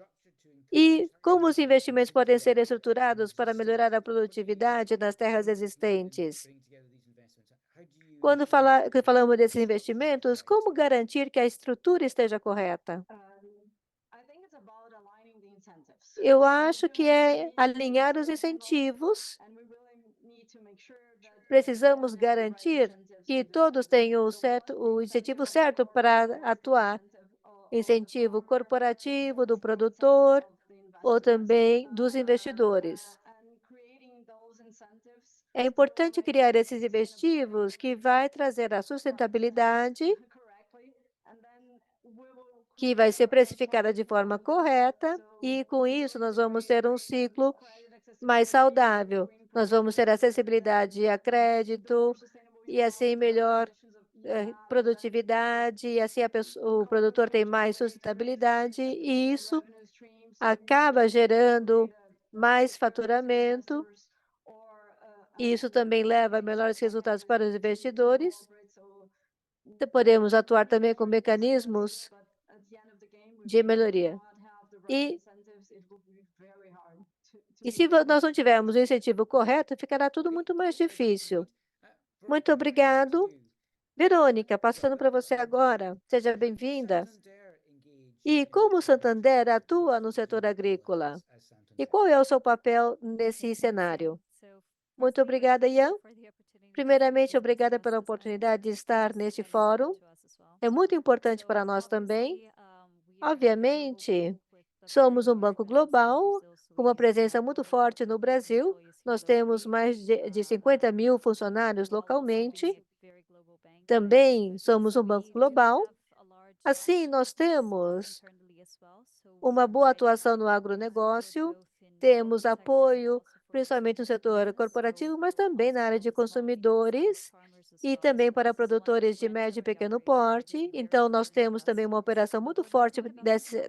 E como os investimentos podem ser estruturados para melhorar a produtividade nas terras existentes? Quando falamos desses investimentos, como garantir que a estrutura esteja correta? Eu acho que é alinhar os incentivos. Precisamos garantir que todos tenham o incentivo certo para atuar. Incentivo corporativo do produtor ou também dos investidores. É importante criar esses incentivos que vai trazer a sustentabilidade, que vai ser precificada de forma correta, e com isso nós vamos ter um ciclo mais saudável. Nós vamos ter acessibilidade a crédito e assim melhor produtividade, e assim o produtor tem mais sustentabilidade, e isso acaba gerando mais faturamento. Isso também leva a melhores resultados para os investidores. Então, podemos atuar também com mecanismos de melhoria. E se nós não tivermos o incentivo correto, ficará tudo muito mais difícil. Muito obrigado. Verônica, passando para você agora. Seja bem-vinda. E como o Santander atua no setor agrícola? E qual é o seu papel nesse cenário? Muito obrigada, Ian. Primeiramente, obrigada pela oportunidade de estar neste fórum. É muito importante para nós também. Obviamente, somos um banco global, com uma presença muito forte no Brasil. Nós temos mais de 50 mil funcionários localmente. Também somos um banco global. Assim, nós temos uma boa atuação no agronegócio, temos apoio, principalmente no setor corporativo, mas também na área de consumidores e também para produtores de médio e pequeno porte. Então, nós temos também uma operação muito forte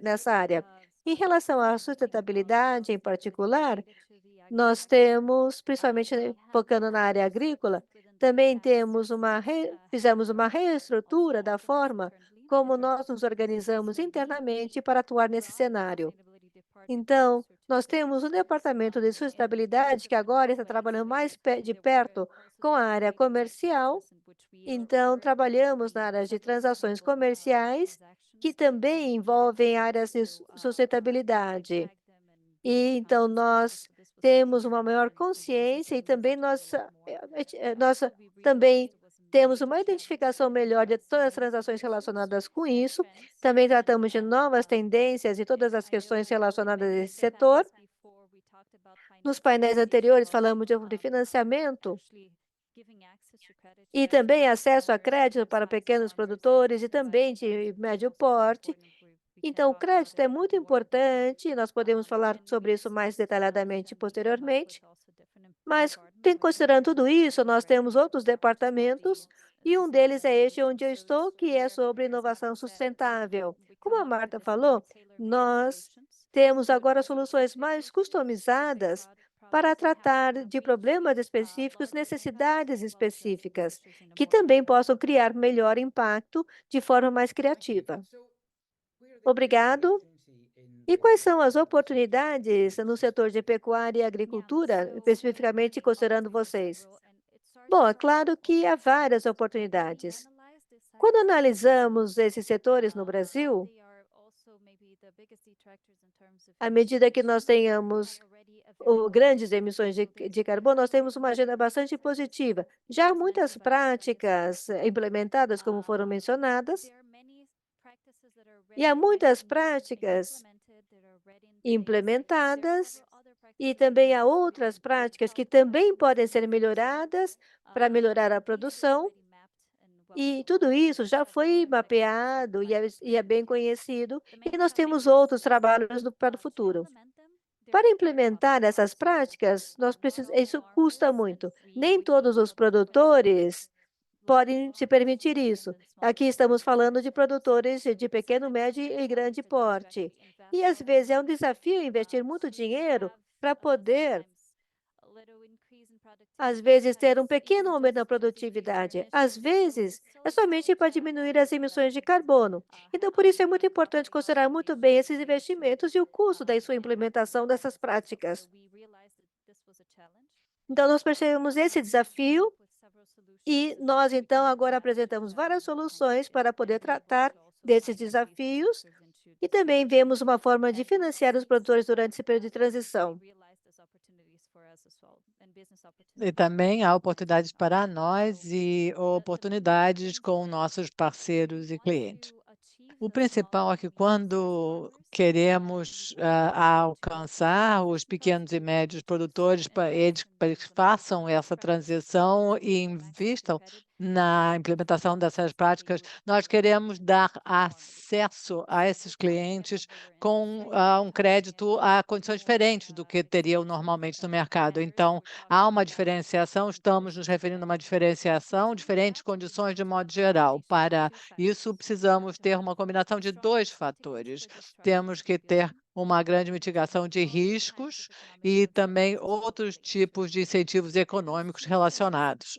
nessa área. Em relação à sustentabilidade, em particular, nós temos, principalmente focando na área agrícola, também fizemos uma reestrutura da forma como nós nos organizamos internamente para atuar nesse cenário. Então, nós temos um departamento de sustentabilidade que agora está trabalhando mais de perto com a área comercial. Então, trabalhamos na área de transações comerciais, que também envolvem áreas de sustentabilidade. E então nós temos uma maior consciência e também nós também temos uma identificação melhor de todas as transações relacionadas com isso. Também tratamos de novas tendências e todas as questões relacionadas a esse setor. Nos painéis anteriores, falamos de financiamento e também acesso a crédito para pequenos produtores e também de médio porte. Então, o crédito é muito importante, nós podemos falar sobre isso mais detalhadamente posteriormente, mas, considerando tudo isso, nós temos outros departamentos, e um deles é este onde eu estou, que é sobre inovação sustentável. Como a Marta falou, nós temos agora soluções mais customizadas para tratar de problemas específicos, necessidades específicas, que também possam criar melhor impacto de forma mais criativa. Obrigado. E quais são as oportunidades no setor de pecuária e agricultura, especificamente considerando vocês? Bom, é claro que há várias oportunidades. Quando analisamos esses setores no Brasil, à medida que nós tenhamos grandes emissões de carbono, nós temos uma agenda bastante positiva. Já há muitas práticas implementadas, como foram mencionadas, e há muitas práticas implementadas e também há outras práticas que também podem ser melhoradas para melhorar a produção. E tudo isso já foi mapeado e é bem conhecido, e nós temos outros trabalhos para o futuro. Para implementar essas práticas, isso custa muito. Nem todos os produtores podem se permitir isso. Aqui estamos falando de produtores de pequeno, médio e grande porte. E, às vezes, é um desafio investir muito dinheiro para poder Às vezes, ter um pequeno aumento na produtividade. Às vezes, é somente para diminuir as emissões de carbono. Então, por isso é muito importante considerar muito bem esses investimentos e o custo da sua implementação dessas práticas. Então, nós percebemos esse desafio e nós, então, agora apresentamos várias soluções para poder tratar desses desafios e também vemos uma forma de financiar os produtores durante esse período de transição. E também há oportunidades para nós e oportunidades com nossos parceiros e clientes. O principal é que quando queremos alcançar os pequenos e médios produtores, para que façam essa transição e invistam na implementação dessas práticas, nós queremos dar acesso a esses clientes com um crédito a condições diferentes do que teriam normalmente no mercado. Então, há uma diferenciação, estamos nos referindo a uma diferenciação, diferentes condições de modo geral. Para isso, precisamos ter uma combinação de dois fatores. Temos que ter uma grande mitigação de riscos e também outros tipos de incentivos econômicos relacionados.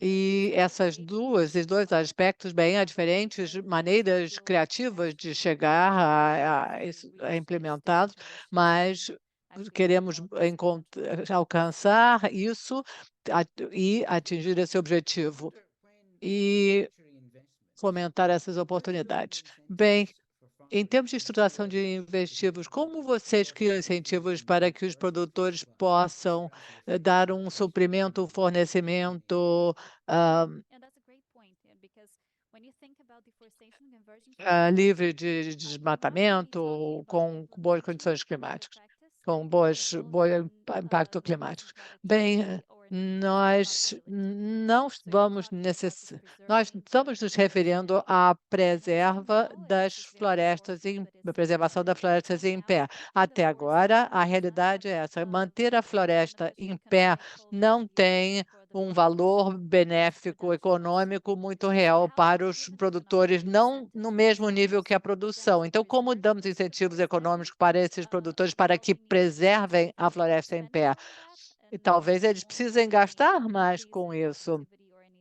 E esses dois aspectos, bem, há diferentes maneiras criativas de chegar a implementá-los, mas queremos alcançar isso e atingir esse objetivo e fomentar essas oportunidades. Bem, em termos de estruturação de incentivos, como vocês criam incentivos para que os produtores possam dar um suprimento, um fornecimento livre de desmatamento, com boas condições climáticas, com bom impacto climático? Bem, nós não vamos nós estamos nos referindo à preservação das florestas em pé. Até agora, a realidade é essa: manter a floresta em pé não tem um valor benéfico econômico muito real para os produtores, não no mesmo nível que a produção. Então, como damos incentivos econômicos para esses produtores para que preservem a floresta em pé? E talvez eles precisem gastar mais com isso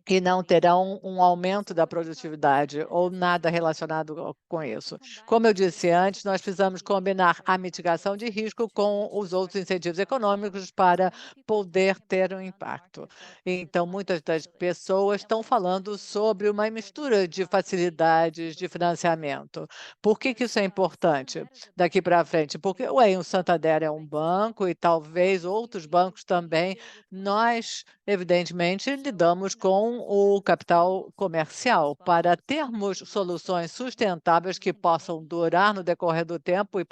e não terão um aumento da produtividade ou nada relacionado com isso. Como eu disse antes, nós precisamos combinar a mitigação de risco com os outros incentivos econômicos para poder ter um impacto. Então, muitas das pessoas estão falando sobre uma mistura de facilidades de financiamento. Por que isso é importante daqui para frente? Porque o Santander é um banco e talvez outros bancos também. Nós, evidentemente, lidamos com o capital comercial para termos soluções sustentáveis que possam durar no decorrer do tempo e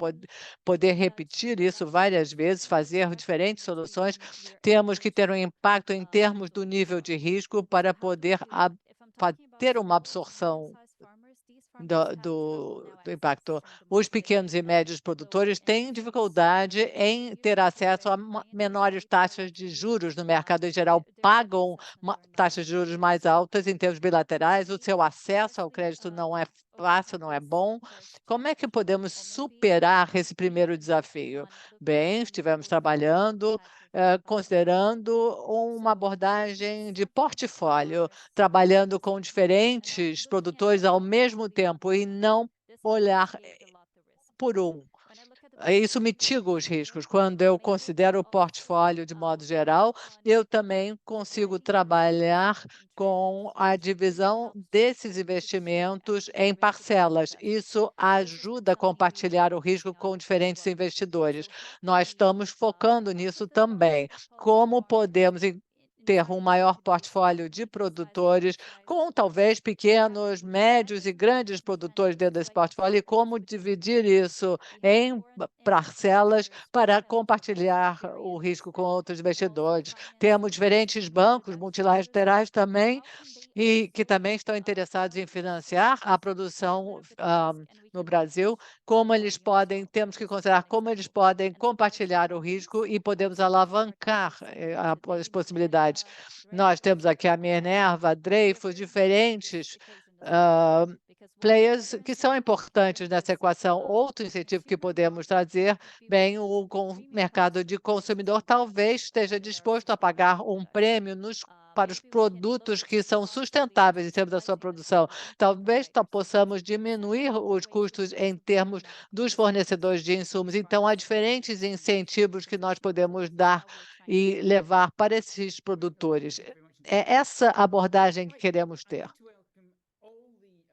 poder repetir isso várias vezes, fazer diferentes soluções. Temos que ter um impacto em termos do nível de risco para poder ter uma absorção do impacto. Os pequenos e médios produtores têm dificuldade em ter acesso a menores taxas de juros no mercado em geral, pagam taxas de juros mais altas em termos bilaterais, o seu acesso ao crédito não é fácil, não é bom. Como é que podemos superar esse primeiro desafio? Bem, estivemos trabalhando considerando uma abordagem de portfólio, trabalhando com diferentes produtores ao mesmo tempo e não olhar por um. Isso mitiga os riscos. Quando eu considero o portfólio de modo geral, eu também consigo trabalhar com a divisão desses investimentos em parcelas. Isso ajuda a compartilhar o risco com diferentes investidores. Nós estamos focando nisso também. Como podemos ter um maior portfólio de produtores, com talvez pequenos, médios e grandes produtores dentro desse portfólio, e como dividir isso em parcelas para compartilhar o risco com outros investidores. Temos diferentes bancos multilaterais também, e que também estão interessados em financiar a produção no Brasil, temos que considerar como eles podem compartilhar o risco e podemos alavancar as possibilidades. Nós temos aqui a Minerva, a Dreyfus, diferentes players que são importantes nessa equação. Outro incentivo que podemos trazer, bem, o mercado de consumidor talvez esteja disposto a pagar um prêmio para os produtos que são sustentáveis em termos da sua produção. Talvez possamos diminuir os custos em termos dos fornecedores de insumos. Então, há diferentes incentivos que nós podemos dar e levar para esses produtores. É essa abordagem que queremos ter.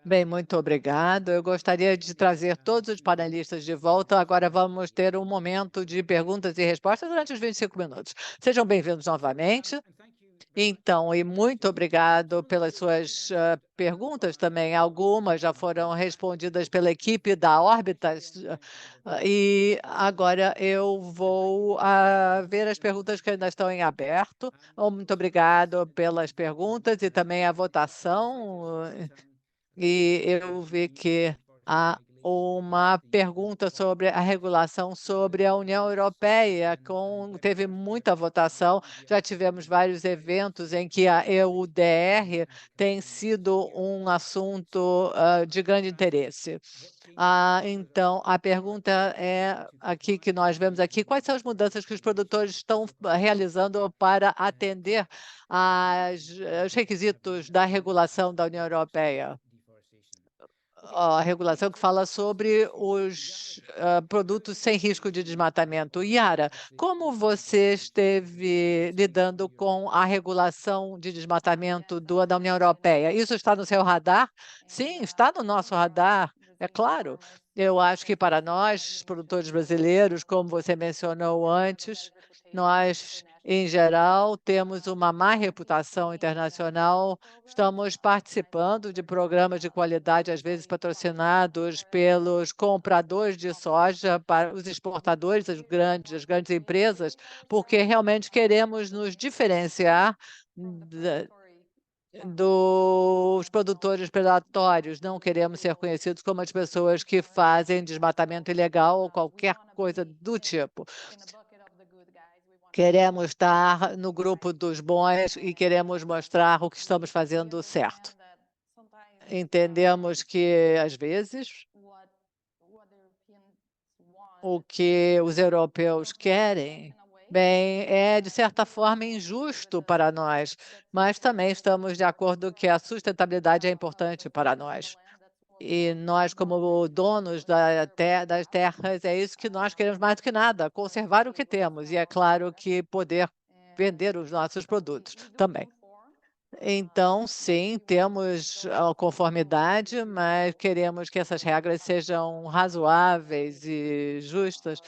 Bem, muito obrigado. Eu gostaria de trazer todos os panelistas de volta. Agora vamos ter um momento de perguntas e respostas durante os 25 minutos. Sejam bem-vindos novamente. Então, e muito obrigado pelas suas perguntas também. Algumas já foram respondidas pela equipe da Órbitas. E agora eu vou ver as perguntas que ainda estão em aberto. Muito obrigado pelas perguntas e também a votação. E eu vi que há uma pergunta sobre a regulação sobre a União Europeia, teve muita votação, já tivemos vários eventos em que a EUDR tem sido um assunto de grande interesse. Então, a pergunta é aqui que nós vemos aqui, quais são as mudanças que os produtores estão realizando para atender aos requisitos da regulação da União Europeia? A regulação que fala sobre os produtos sem risco de desmatamento. Yara, como você esteve lidando com a regulação de desmatamento da União Europeia? Isso está no seu radar? Sim, está no nosso radar, é claro. Eu acho que para nós, produtores brasileiros, como você mencionou antes, nós, em geral, temos uma má reputação internacional. Estamos participando de programas de qualidade, às vezes patrocinados pelos compradores de soja, para os exportadores, as grandes empresas, porque realmente queremos nos diferenciar dos produtores predatórios. Não queremos ser conhecidos como as pessoas que fazem desmatamento ilegal ou qualquer coisa do tipo. Queremos estar no grupo dos bons e queremos mostrar o que estamos fazendo certo. Entendemos que, às vezes, o que os europeus querem, bem, é, de certa forma, injusto para nós, mas também estamos de acordo que a sustentabilidade é importante para nós. E nós, como donos das terras, é isso que nós queremos mais do que nada, conservar o que temos. E é claro que poder vender os nossos produtos também. Então, sim, temos a conformidade, mas queremos que essas regras sejam razoáveis e justas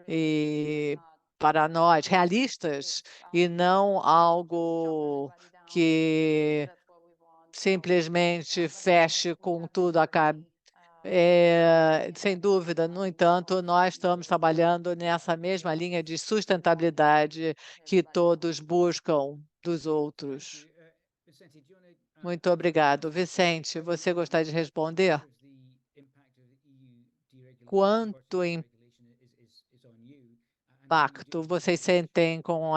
e para nós, realistas, e não algo que simplesmente feche com tudo, acabe. Sem dúvida, no entanto, nós estamos trabalhando nessa mesma linha de sustentabilidade que todos buscam dos outros. Muito obrigado. Vicente, você gostaria de responder? Quanto impacto vocês sentem com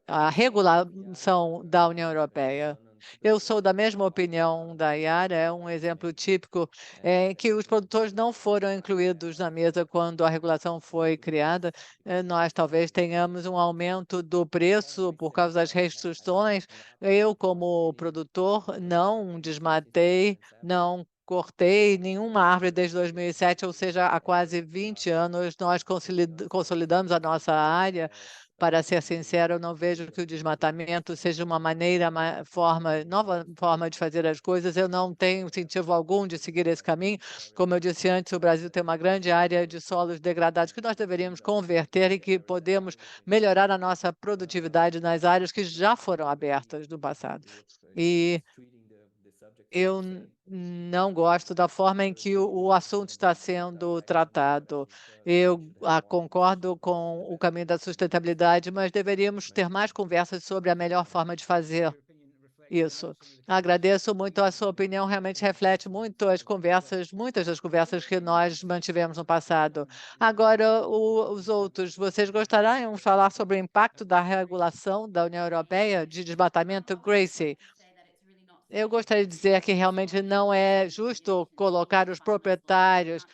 a regulação da União Europeia? Eu sou da mesma opinião da Yara, é um exemplo típico que os produtores não foram incluídos na mesa quando a regulação foi criada. Nós talvez tenhamos um aumento do preço por causa das restrições. Eu, como produtor, não desmatei, não cortei nenhuma árvore desde 2007, ou seja, há quase 20 anos nós consolidamos a nossa área. Para ser sincero, eu não vejo que o desmatamento seja uma nova forma de fazer as coisas. Eu não tenho incentivo algum de seguir esse caminho. Como eu disse antes, o Brasil tem uma grande área de solos degradados que nós deveríamos converter e que podemos melhorar a nossa produtividade nas áreas que já foram abertas no passado. E eu não gosto da forma em que o assunto está sendo tratado. Eu concordo com o caminho da sustentabilidade, mas deveríamos ter mais conversas sobre a melhor forma de fazer isso. Agradeço muito a sua opinião, realmente reflete muito muitas das conversas que nós mantivemos no passado. Agora, os outros, vocês gostariam de falar sobre o impacto da regulação da União Europeia de desmatamento, Gracie? Eu gostaria de dizer que realmente não é justo colocar os proprietários,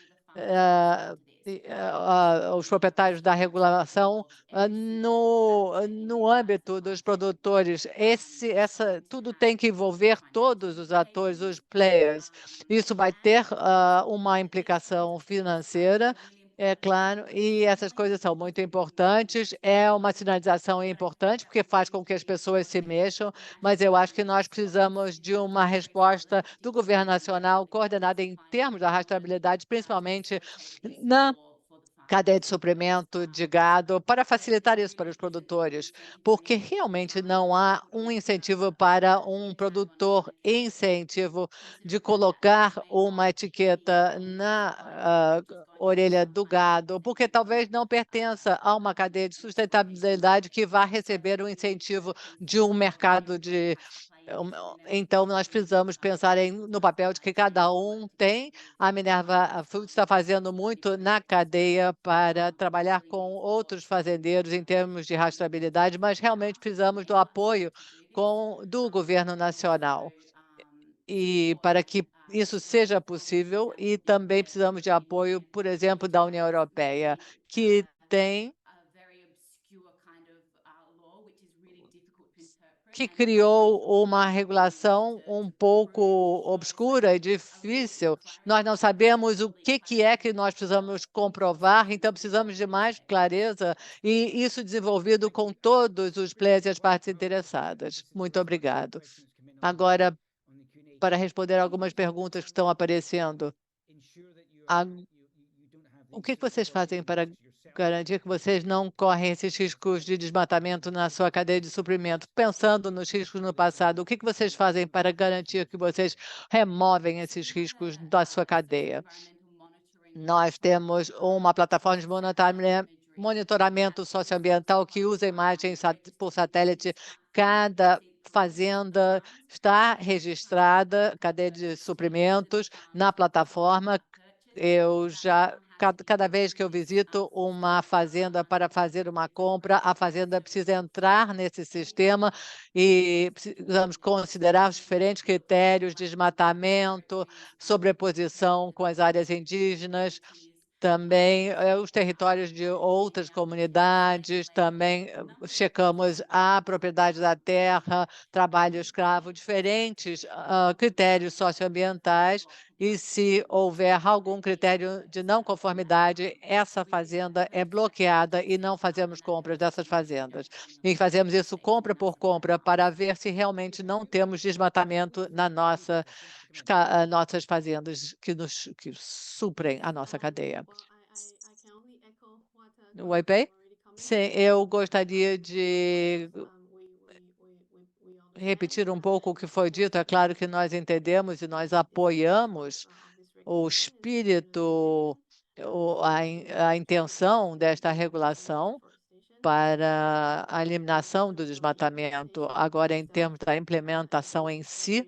os proprietários da regulação no âmbito dos produtores. Tudo tem que envolver todos os atores, os players. Isso vai ter uma implicação financeira, é claro, e essas coisas são muito importantes. É uma sinalização importante, porque faz com que as pessoas se mexam, mas eu acho que nós precisamos de uma resposta do governo nacional coordenada em termos da rastreabilidade, principalmente na cadeia de suprimento de gado, para facilitar isso para os produtores, porque realmente não há um incentivo para um produtor de colocar uma etiqueta na orelha do gado, porque talvez não pertença a uma cadeia de sustentabilidade que vá receber um incentivo de um mercado de então, nós precisamos pensar no papel de que cada um tem. A Minerva Foods está fazendo muito na cadeia para trabalhar com outros fazendeiros em termos de rastreabilidade, mas realmente precisamos do apoio do governo nacional. E para que isso seja possível, e também precisamos de apoio, por exemplo, da União Europeia, que criou uma regulação um pouco obscura e difícil. Nós não sabemos o que é que nós precisamos comprovar, então precisamos de mais clareza, e isso desenvolvido com todos os players e as partes interessadas. Muito obrigado. Agora, para responder algumas perguntas que estão aparecendo, o que vocês fazem para garantir que vocês não correm esses riscos de desmatamento na sua cadeia de suprimento? Pensando nos riscos no passado, o que vocês fazem para garantir que vocês removem esses riscos da sua cadeia? Nós temos uma plataforma de monitoramento socioambiental que usa imagens por satélite. Cada fazenda está registrada, cadeia de suprimentos, na plataforma. Cada vez que eu visito uma fazenda para fazer uma compra, a fazenda precisa entrar nesse sistema e precisamos considerar os diferentes critérios de desmatamento, sobreposição com as áreas indígenas, também os territórios de outras comunidades, também checamos a propriedade da terra, trabalho escravo, diferentes critérios socioambientais, e se houver algum critério de não conformidade, essa fazenda é bloqueada e não fazemos compras dessas fazendas. E fazemos isso compra por compra para ver se realmente não temos desmatamento nossas fazendas que suprem a nossa cadeia. O IP? Sim, eu gostaria de repetir um pouco o que foi dito. É claro que nós entendemos e nós apoiamos o espírito, a intenção desta regulação para a eliminação do desmatamento. Agora, em termos da implementação em si,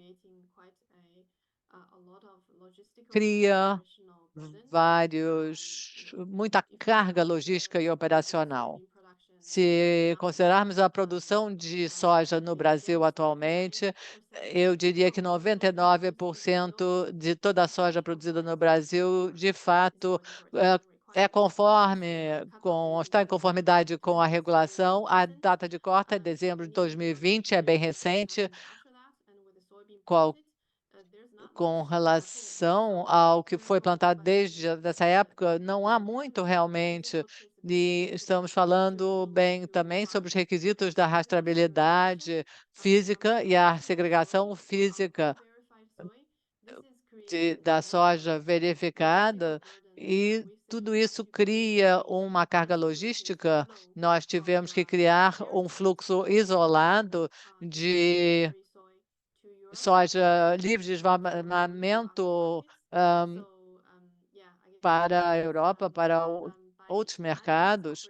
cria muita carga logística e operacional. Se considerarmos a produção de soja no Brasil atualmente, eu diria que 99% de toda a soja produzida no Brasil, de fato, está em conformidade com a regulação. A data de corte é dezembro de 2020, é bem recente. Com relação ao que foi plantado desde essa época, não há muito realmente. E estamos falando bem também sobre os requisitos da rastreabilidade física e a segregação física da soja verificada, e tudo isso cria uma carga logística. Nós tivemos que criar um fluxo isolado de soja livre de desmamamento para a Europa, para outros mercados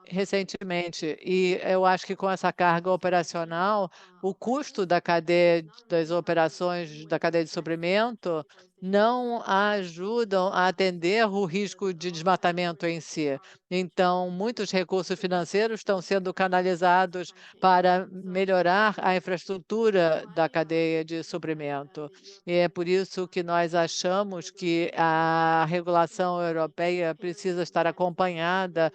recentemente. E eu acho que com essa carga operacional, o custo da cadeia das operações da cadeia de suprimento não ajudam a atender o risco de desmatamento em si. Então, muitos recursos financeiros estão sendo canalizados para melhorar a infraestrutura da cadeia de suprimento. E é por isso que nós achamos que a regulação europeia precisa estar acompanhada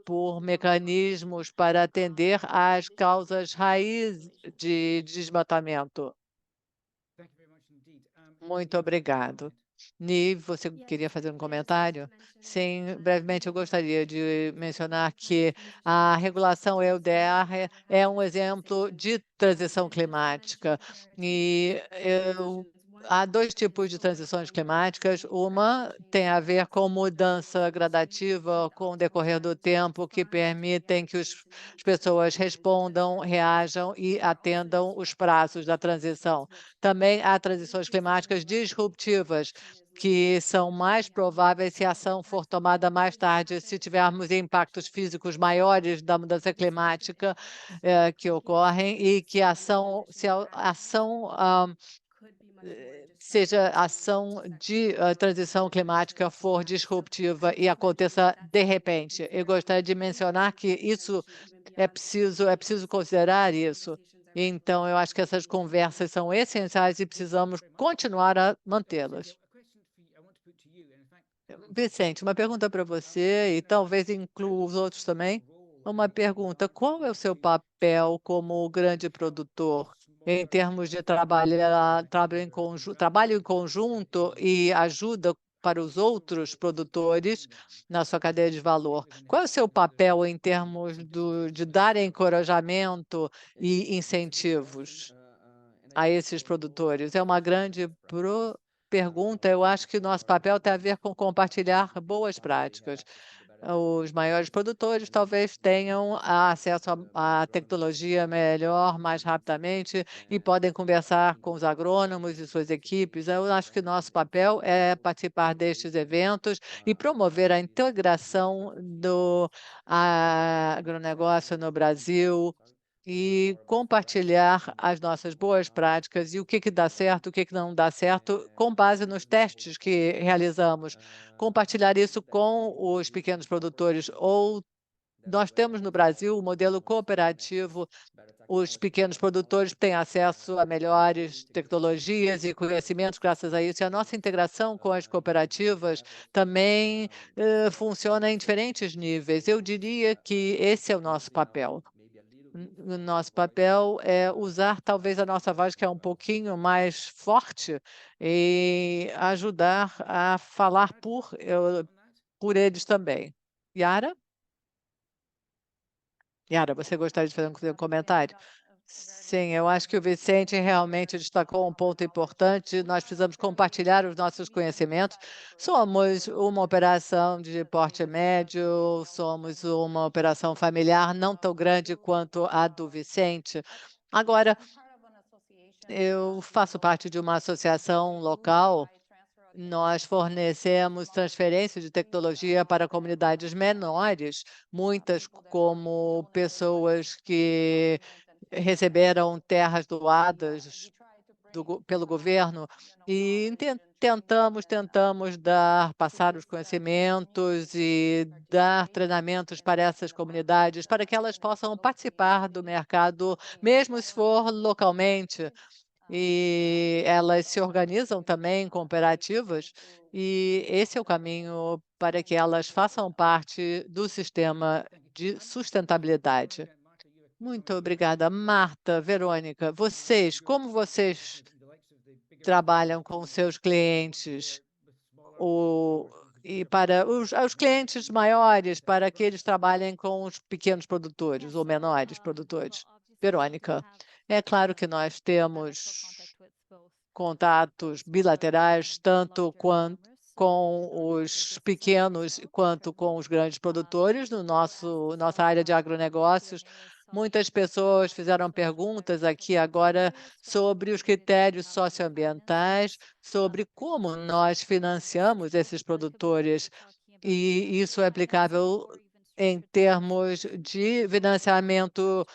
por mecanismos para atender às causas raiz de desmatamento. Muito obrigado. Nive, você queria fazer um comentário? Sim, brevemente eu gostaria de mencionar que a regulação EUDR é um exemplo de transição climática e há dois tipos de transições climáticas. Uma tem a ver com mudança gradativa com o decorrer do tempo, que permitem que as pessoas respondam, reajam e atendam os prazos da transição. Também há transições climáticas disruptivas, que são mais prováveis se a ação for tomada mais tarde, se tivermos impactos físicos maiores da mudança climática que ocorrem e que se a ação seja ação de transição climática for disruptiva e aconteça de repente. Eu gostaria de mencionar que isso é preciso considerar isso. Então, eu acho que essas conversas são essenciais e precisamos continuar a mantê-las. Vicente, uma pergunta para você e talvez inclua os outros também. Uma pergunta: qual é o seu papel como grande produtor em termos de trabalho em conjunto e ajuda para os outros produtores na sua cadeia de valor? Qual é o seu papel em termos de dar encorajamento e incentivos a esses produtores? É uma grande pergunta. Eu acho que nosso papel tem a ver com compartilhar boas práticas. Os maiores produtores talvez tenham acesso à tecnologia melhor, mais rapidamente, e podem conversar com os agrônomos e suas equipes. Eu acho que nosso papel é participar destes eventos e promover a integração do agronegócio no Brasil e compartilhar as nossas boas práticas e o que dá certo, o que não dá certo, com base nos testes que realizamos. Compartilhar isso com os pequenos produtores. Ou nós temos no Brasil o modelo cooperativo. Os pequenos produtores têm acesso a melhores tecnologias e conhecimentos graças a isso. E a nossa integração com as cooperativas também funciona em diferentes níveis. Eu diria que esse é o nosso papel. O nosso papel é usar talvez a nossa voz, que é um pouquinho mais forte, e ajudar a falar por eles também. Yara? Yara, você gostaria de fazer um comentário? Sim, eu acho que o Vicente realmente destacou um ponto importante. Nós precisamos compartilhar os nossos conhecimentos. Somos uma operação de porte médio, somos uma operação familiar, não tão grande quanto a do Vicente. Agora, eu faço parte de uma associação local. Nós fornecemos transferência de tecnologia para comunidades menores, muitas como pessoas que receberam terras doadas pelo governo e tentamos passar os conhecimentos e dar treinamentos para essas comunidades, para que elas possam participar do mercado, mesmo se for localmente. E elas se organizam também em cooperativas, e esse é o caminho para que elas façam parte do sistema de sustentabilidade. Muito obrigada, Marta, Verônica. Como vocês trabalham com seus clientes? E para os clientes maiores, para que eles trabalhem com os pequenos produtores ou menores produtores? Verônica, é claro que nós temos contatos bilaterais, tanto com os pequenos quanto com os grandes produtores no nossa área de agronegócios. Muitas pessoas fizeram perguntas aqui agora sobre os critérios socioambientais, sobre como nós financiamos esses produtores, e isso é aplicável em termos de financiamento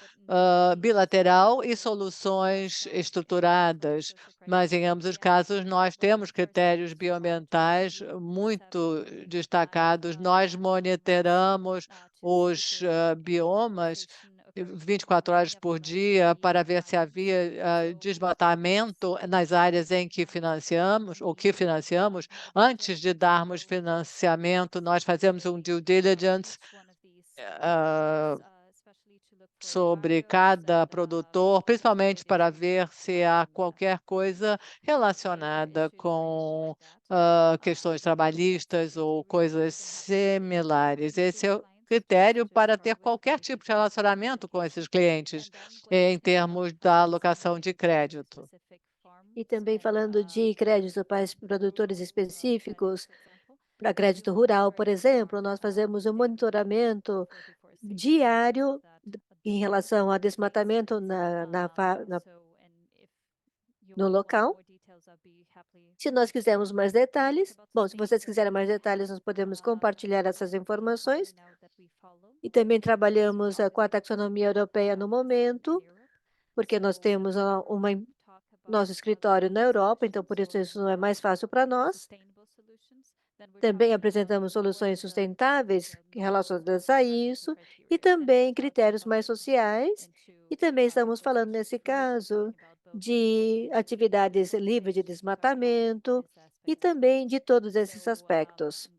bilateral e soluções estruturadas, mas em ambos os casos nós temos critérios bioambientais muito destacados. Nós monitoramos os biomas 24 horas por dia para ver se havia desmatamento nas áreas em que financiamos, ou que financiamos. Antes de darmos financiamento, nós fazemos um due diligence sobre cada produtor, principalmente para ver se há qualquer coisa relacionada com questões trabalhistas ou coisas similares. Esse é o critério para ter qualquer tipo de relacionamento com esses clientes em termos da alocação de crédito. E também falando de crédito para produtores específicos, para crédito rural, por exemplo, nós fazemos um monitoramento diário em relação a desmatamento no local. Se nós quisermos mais detalhes, bom, se vocês quiserem mais detalhes, nós podemos compartilhar essas informações. E também trabalhamos com a taxonomia europeia no momento, porque nós temos nosso escritório na Europa, então por isso não é mais fácil para nós. Também apresentamos soluções sustentáveis relacionadas a isso e também critérios mais sociais. E também estamos falando, nesse caso, de atividades livres de desmatamento e também de todos esses aspectos.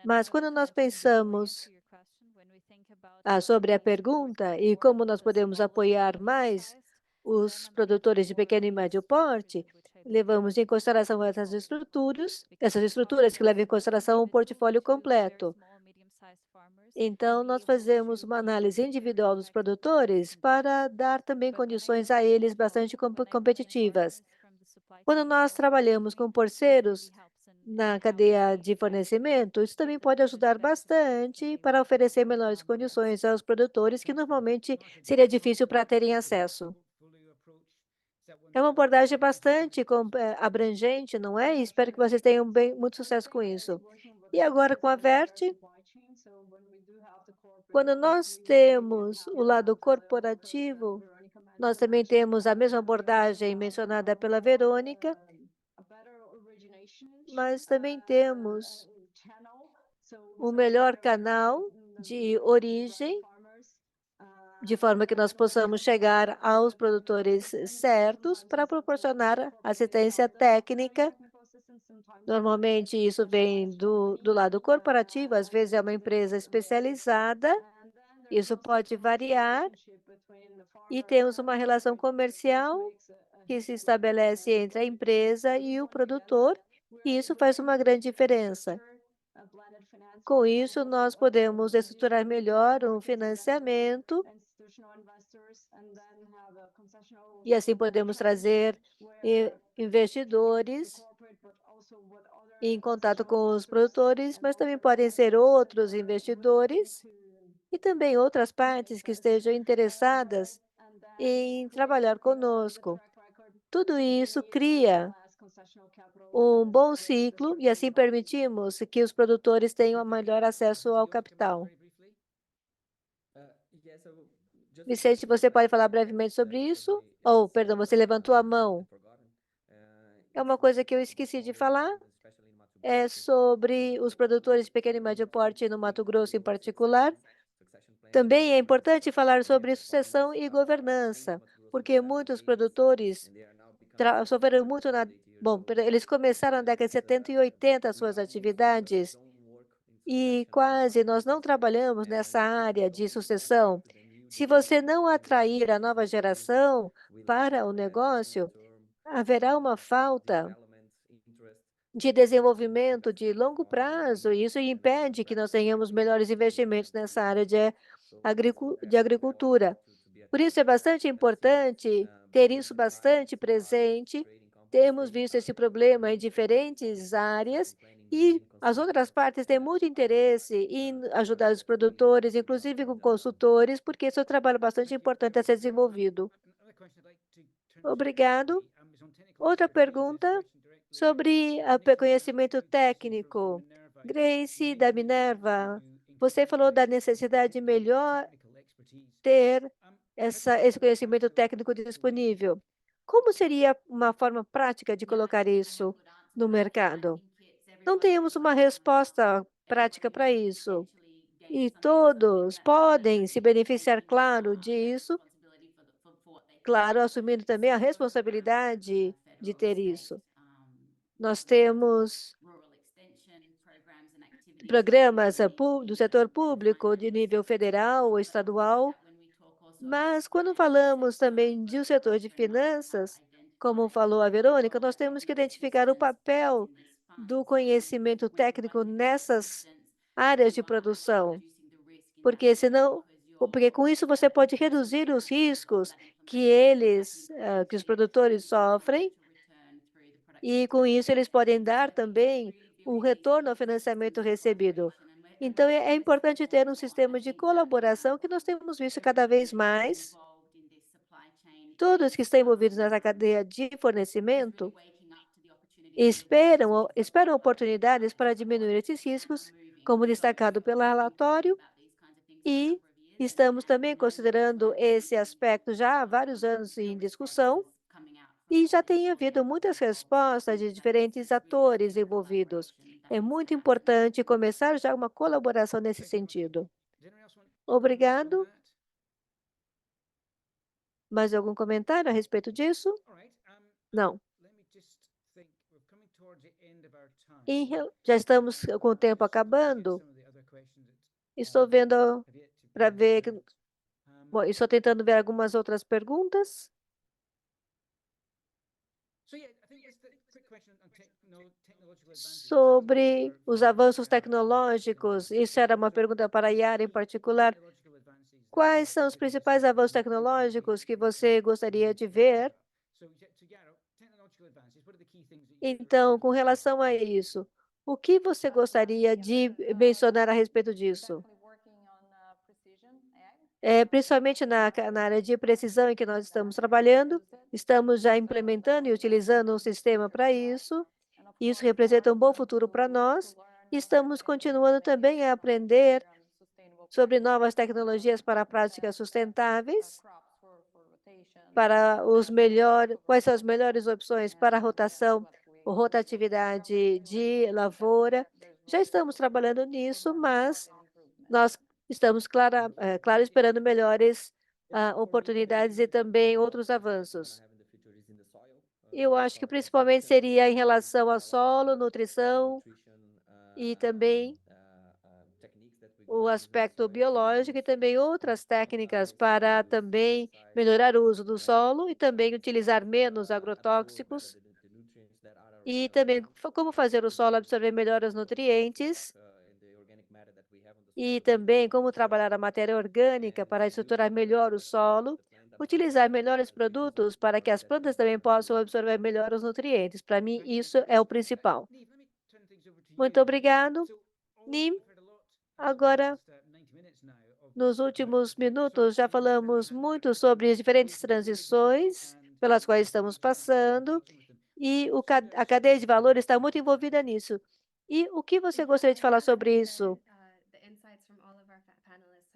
Mas quando nós pensamos sobre a pergunta e como nós podemos apoiar mais os produtores de pequeno e médio porte, levamos em consideração essas estruturas que levam em consideração o portfólio completo. Então, nós fazemos uma análise individual dos produtores para dar também condições a eles bastante competitivas. Quando nós trabalhamos com parceiros na cadeia de fornecimento, isso também pode ajudar bastante para oferecer melhores condições aos produtores que normalmente seria difícil para terem acesso. É uma abordagem bastante abrangente, não é? E espero que vocês tenham muito sucesso com isso. E agora com a Verte, quando nós temos o lado corporativo, nós também temos a mesma abordagem mencionada pela Verônica, mas também temos um melhor canal de origem, de forma que nós possamos chegar aos produtores certos para proporcionar assistência técnica. Normalmente, isso vem do lado corporativo, às vezes é uma empresa especializada, isso pode variar, e temos uma relação comercial que se estabelece entre a empresa e o produtor, e isso faz uma grande diferença. Com isso, nós podemos estruturar melhor o financiamento e assim podemos trazer investidores em contato com os produtores, mas também podem ser outros investidores e também outras partes que estejam interessadas em trabalhar conosco. Tudo isso cria um bom ciclo e assim permitimos que os produtores tenham maior acesso ao capital. Vicente, você pode falar brevemente sobre isso? Ou, perdão, você levantou a mão. É uma coisa que eu esqueci de falar. É sobre os produtores de pequeno e médio porte no Mato Grosso em particular. Também é importante falar sobre sucessão e governança, porque muitos produtores sofreram muito Bom, eles começaram na década de 70 e 80 as suas atividades e quase nós não trabalhamos nessa área de sucessão. Se você não atrair a nova geração para o negócio, haverá uma falta de desenvolvimento de longo prazo, e isso impede que nós tenhamos melhores investimentos nessa área de agricultura. Por isso é bastante importante ter isso bastante presente. Temos visto esse problema em diferentes áreas e as outras partes têm muito interesse em ajudar os produtores, inclusive com consultores, porque esse é um trabalho bastante importante a ser desenvolvido. Obrigado. Outra pergunta sobre conhecimento técnico. Grace, da Minerva, você falou da necessidade de melhor ter esse conhecimento técnico disponível. Como seria uma forma prática de colocar isso no mercado? Não temos uma resposta prática para isso. E todos podem se beneficiar, claro, disso, claro, assumindo também a responsabilidade de ter isso. Nós temos programas do setor público de nível federal ou estadual, mas quando falamos também de um setor de finanças, como falou a Verônica, nós temos que identificar o papel do conhecimento técnico nessas áreas de produção, porque com isso você pode reduzir os riscos que os produtores sofrem, e com isso eles podem dar também um retorno ao financiamento recebido. Então, é importante ter um sistema de colaboração que nós temos visto cada vez mais. Todos que estão envolvidos nessa cadeia de fornecimento esperam oportunidades para diminuir esses riscos, como destacado pelo relatório, e estamos também considerando esse aspecto já há vários anos em discussão, e já tem havido muitas respostas de diferentes atores envolvidos. É muito importante começar já uma colaboração nesse sentido. Obrigado. Mais algum comentário a respeito disso? Não. Já estamos com o tempo acabando. Estou vendo para ver. Bom, estou tentando ver algumas outras perguntas. Sobre os avanços tecnológicos, isso era uma pergunta para a Yara em particular. Quais são os principais avanços tecnológicos que você gostaria de ver? Então, com relação a isso, o que você gostaria de mencionar a respeito disso? Principalmente na área de precisão em que nós estamos trabalhando, estamos já implementando e utilizando um sistema para isso. Isso representa um bom futuro para nós. Estamos continuando também a aprender sobre novas tecnologias para práticas sustentáveis, quais são as melhores opções para a rotação ou rotatividade de lavoura. Já estamos trabalhando nisso, mas nós estamos, claro, esperando melhores oportunidades e também outros avanços. Eu acho que principalmente seria em relação a solo, nutrição e também o aspecto biológico e também outras técnicas para também melhorar o uso do solo e também utilizar menos agrotóxicos e também como fazer o solo absorver melhor os nutrientes e também como trabalhar a matéria orgânica para estruturar melhor o solo, utilizar melhores produtos para que as plantas também possam absorver melhor os nutrientes. Para mim, isso é o principal. Muito obrigado, Nim. Agora, nos últimos minutos, já falamos muito sobre as diferentes transições pelas quais estamos passando e a cadeia de valor está muito envolvida nisso. E o que você gostaria de falar sobre isso?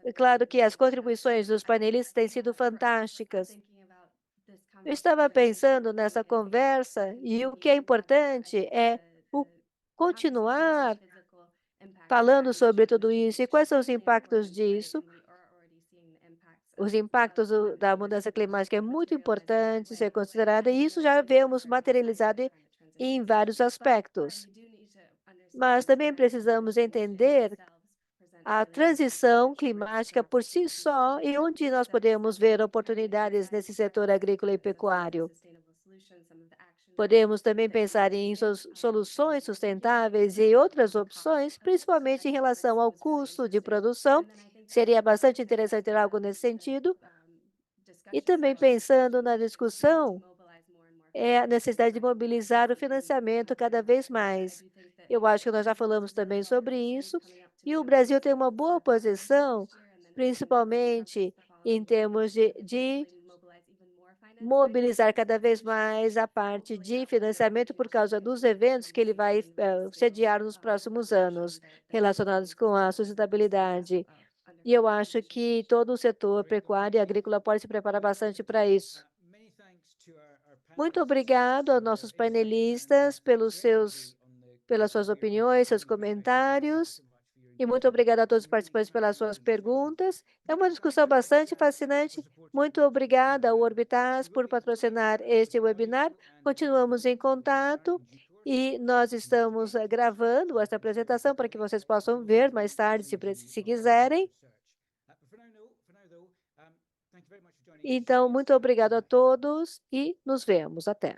É claro que as contribuições dos painelistas têm sido fantásticas. Eu estava pensando nessa conversa e o que é importante é continuar falando sobre tudo isso e quais são os impactos disso. Os impactos da mudança climática é muito importante ser considerada e isso já vemos materializado em vários aspectos. Mas também precisamos entender a transição climática por si só e onde nós podemos ver oportunidades nesse setor agrícola e pecuário. Podemos também pensar em soluções sustentáveis e outras opções, principalmente em relação ao custo de produção. Seria bastante interessante ter algo nesse sentido. E também pensando na discussão, a necessidade de mobilizar o financiamento cada vez mais. Eu acho que nós já falamos também sobre isso, e o Brasil tem uma boa posição, principalmente em termos de mobilizar cada vez mais a parte de financiamento por causa dos eventos que ele vai sediar nos próximos anos, relacionados com a sustentabilidade. E eu acho que todo o setor pecuário e agrícola pode se preparar bastante para isso. Muito obrigado aos nossos panelistas pelas suas opiniões, seus comentários. E muito obrigada a todos os participantes pelas suas perguntas. É uma discussão bastante fascinante. Muito obrigada ao Orbitas por patrocinar este webinar. Continuamos em contato e nós estamos gravando esta apresentação para que vocês possam ver mais tarde, se quiserem. Então, muito obrigado a todos e nos vemos. Até.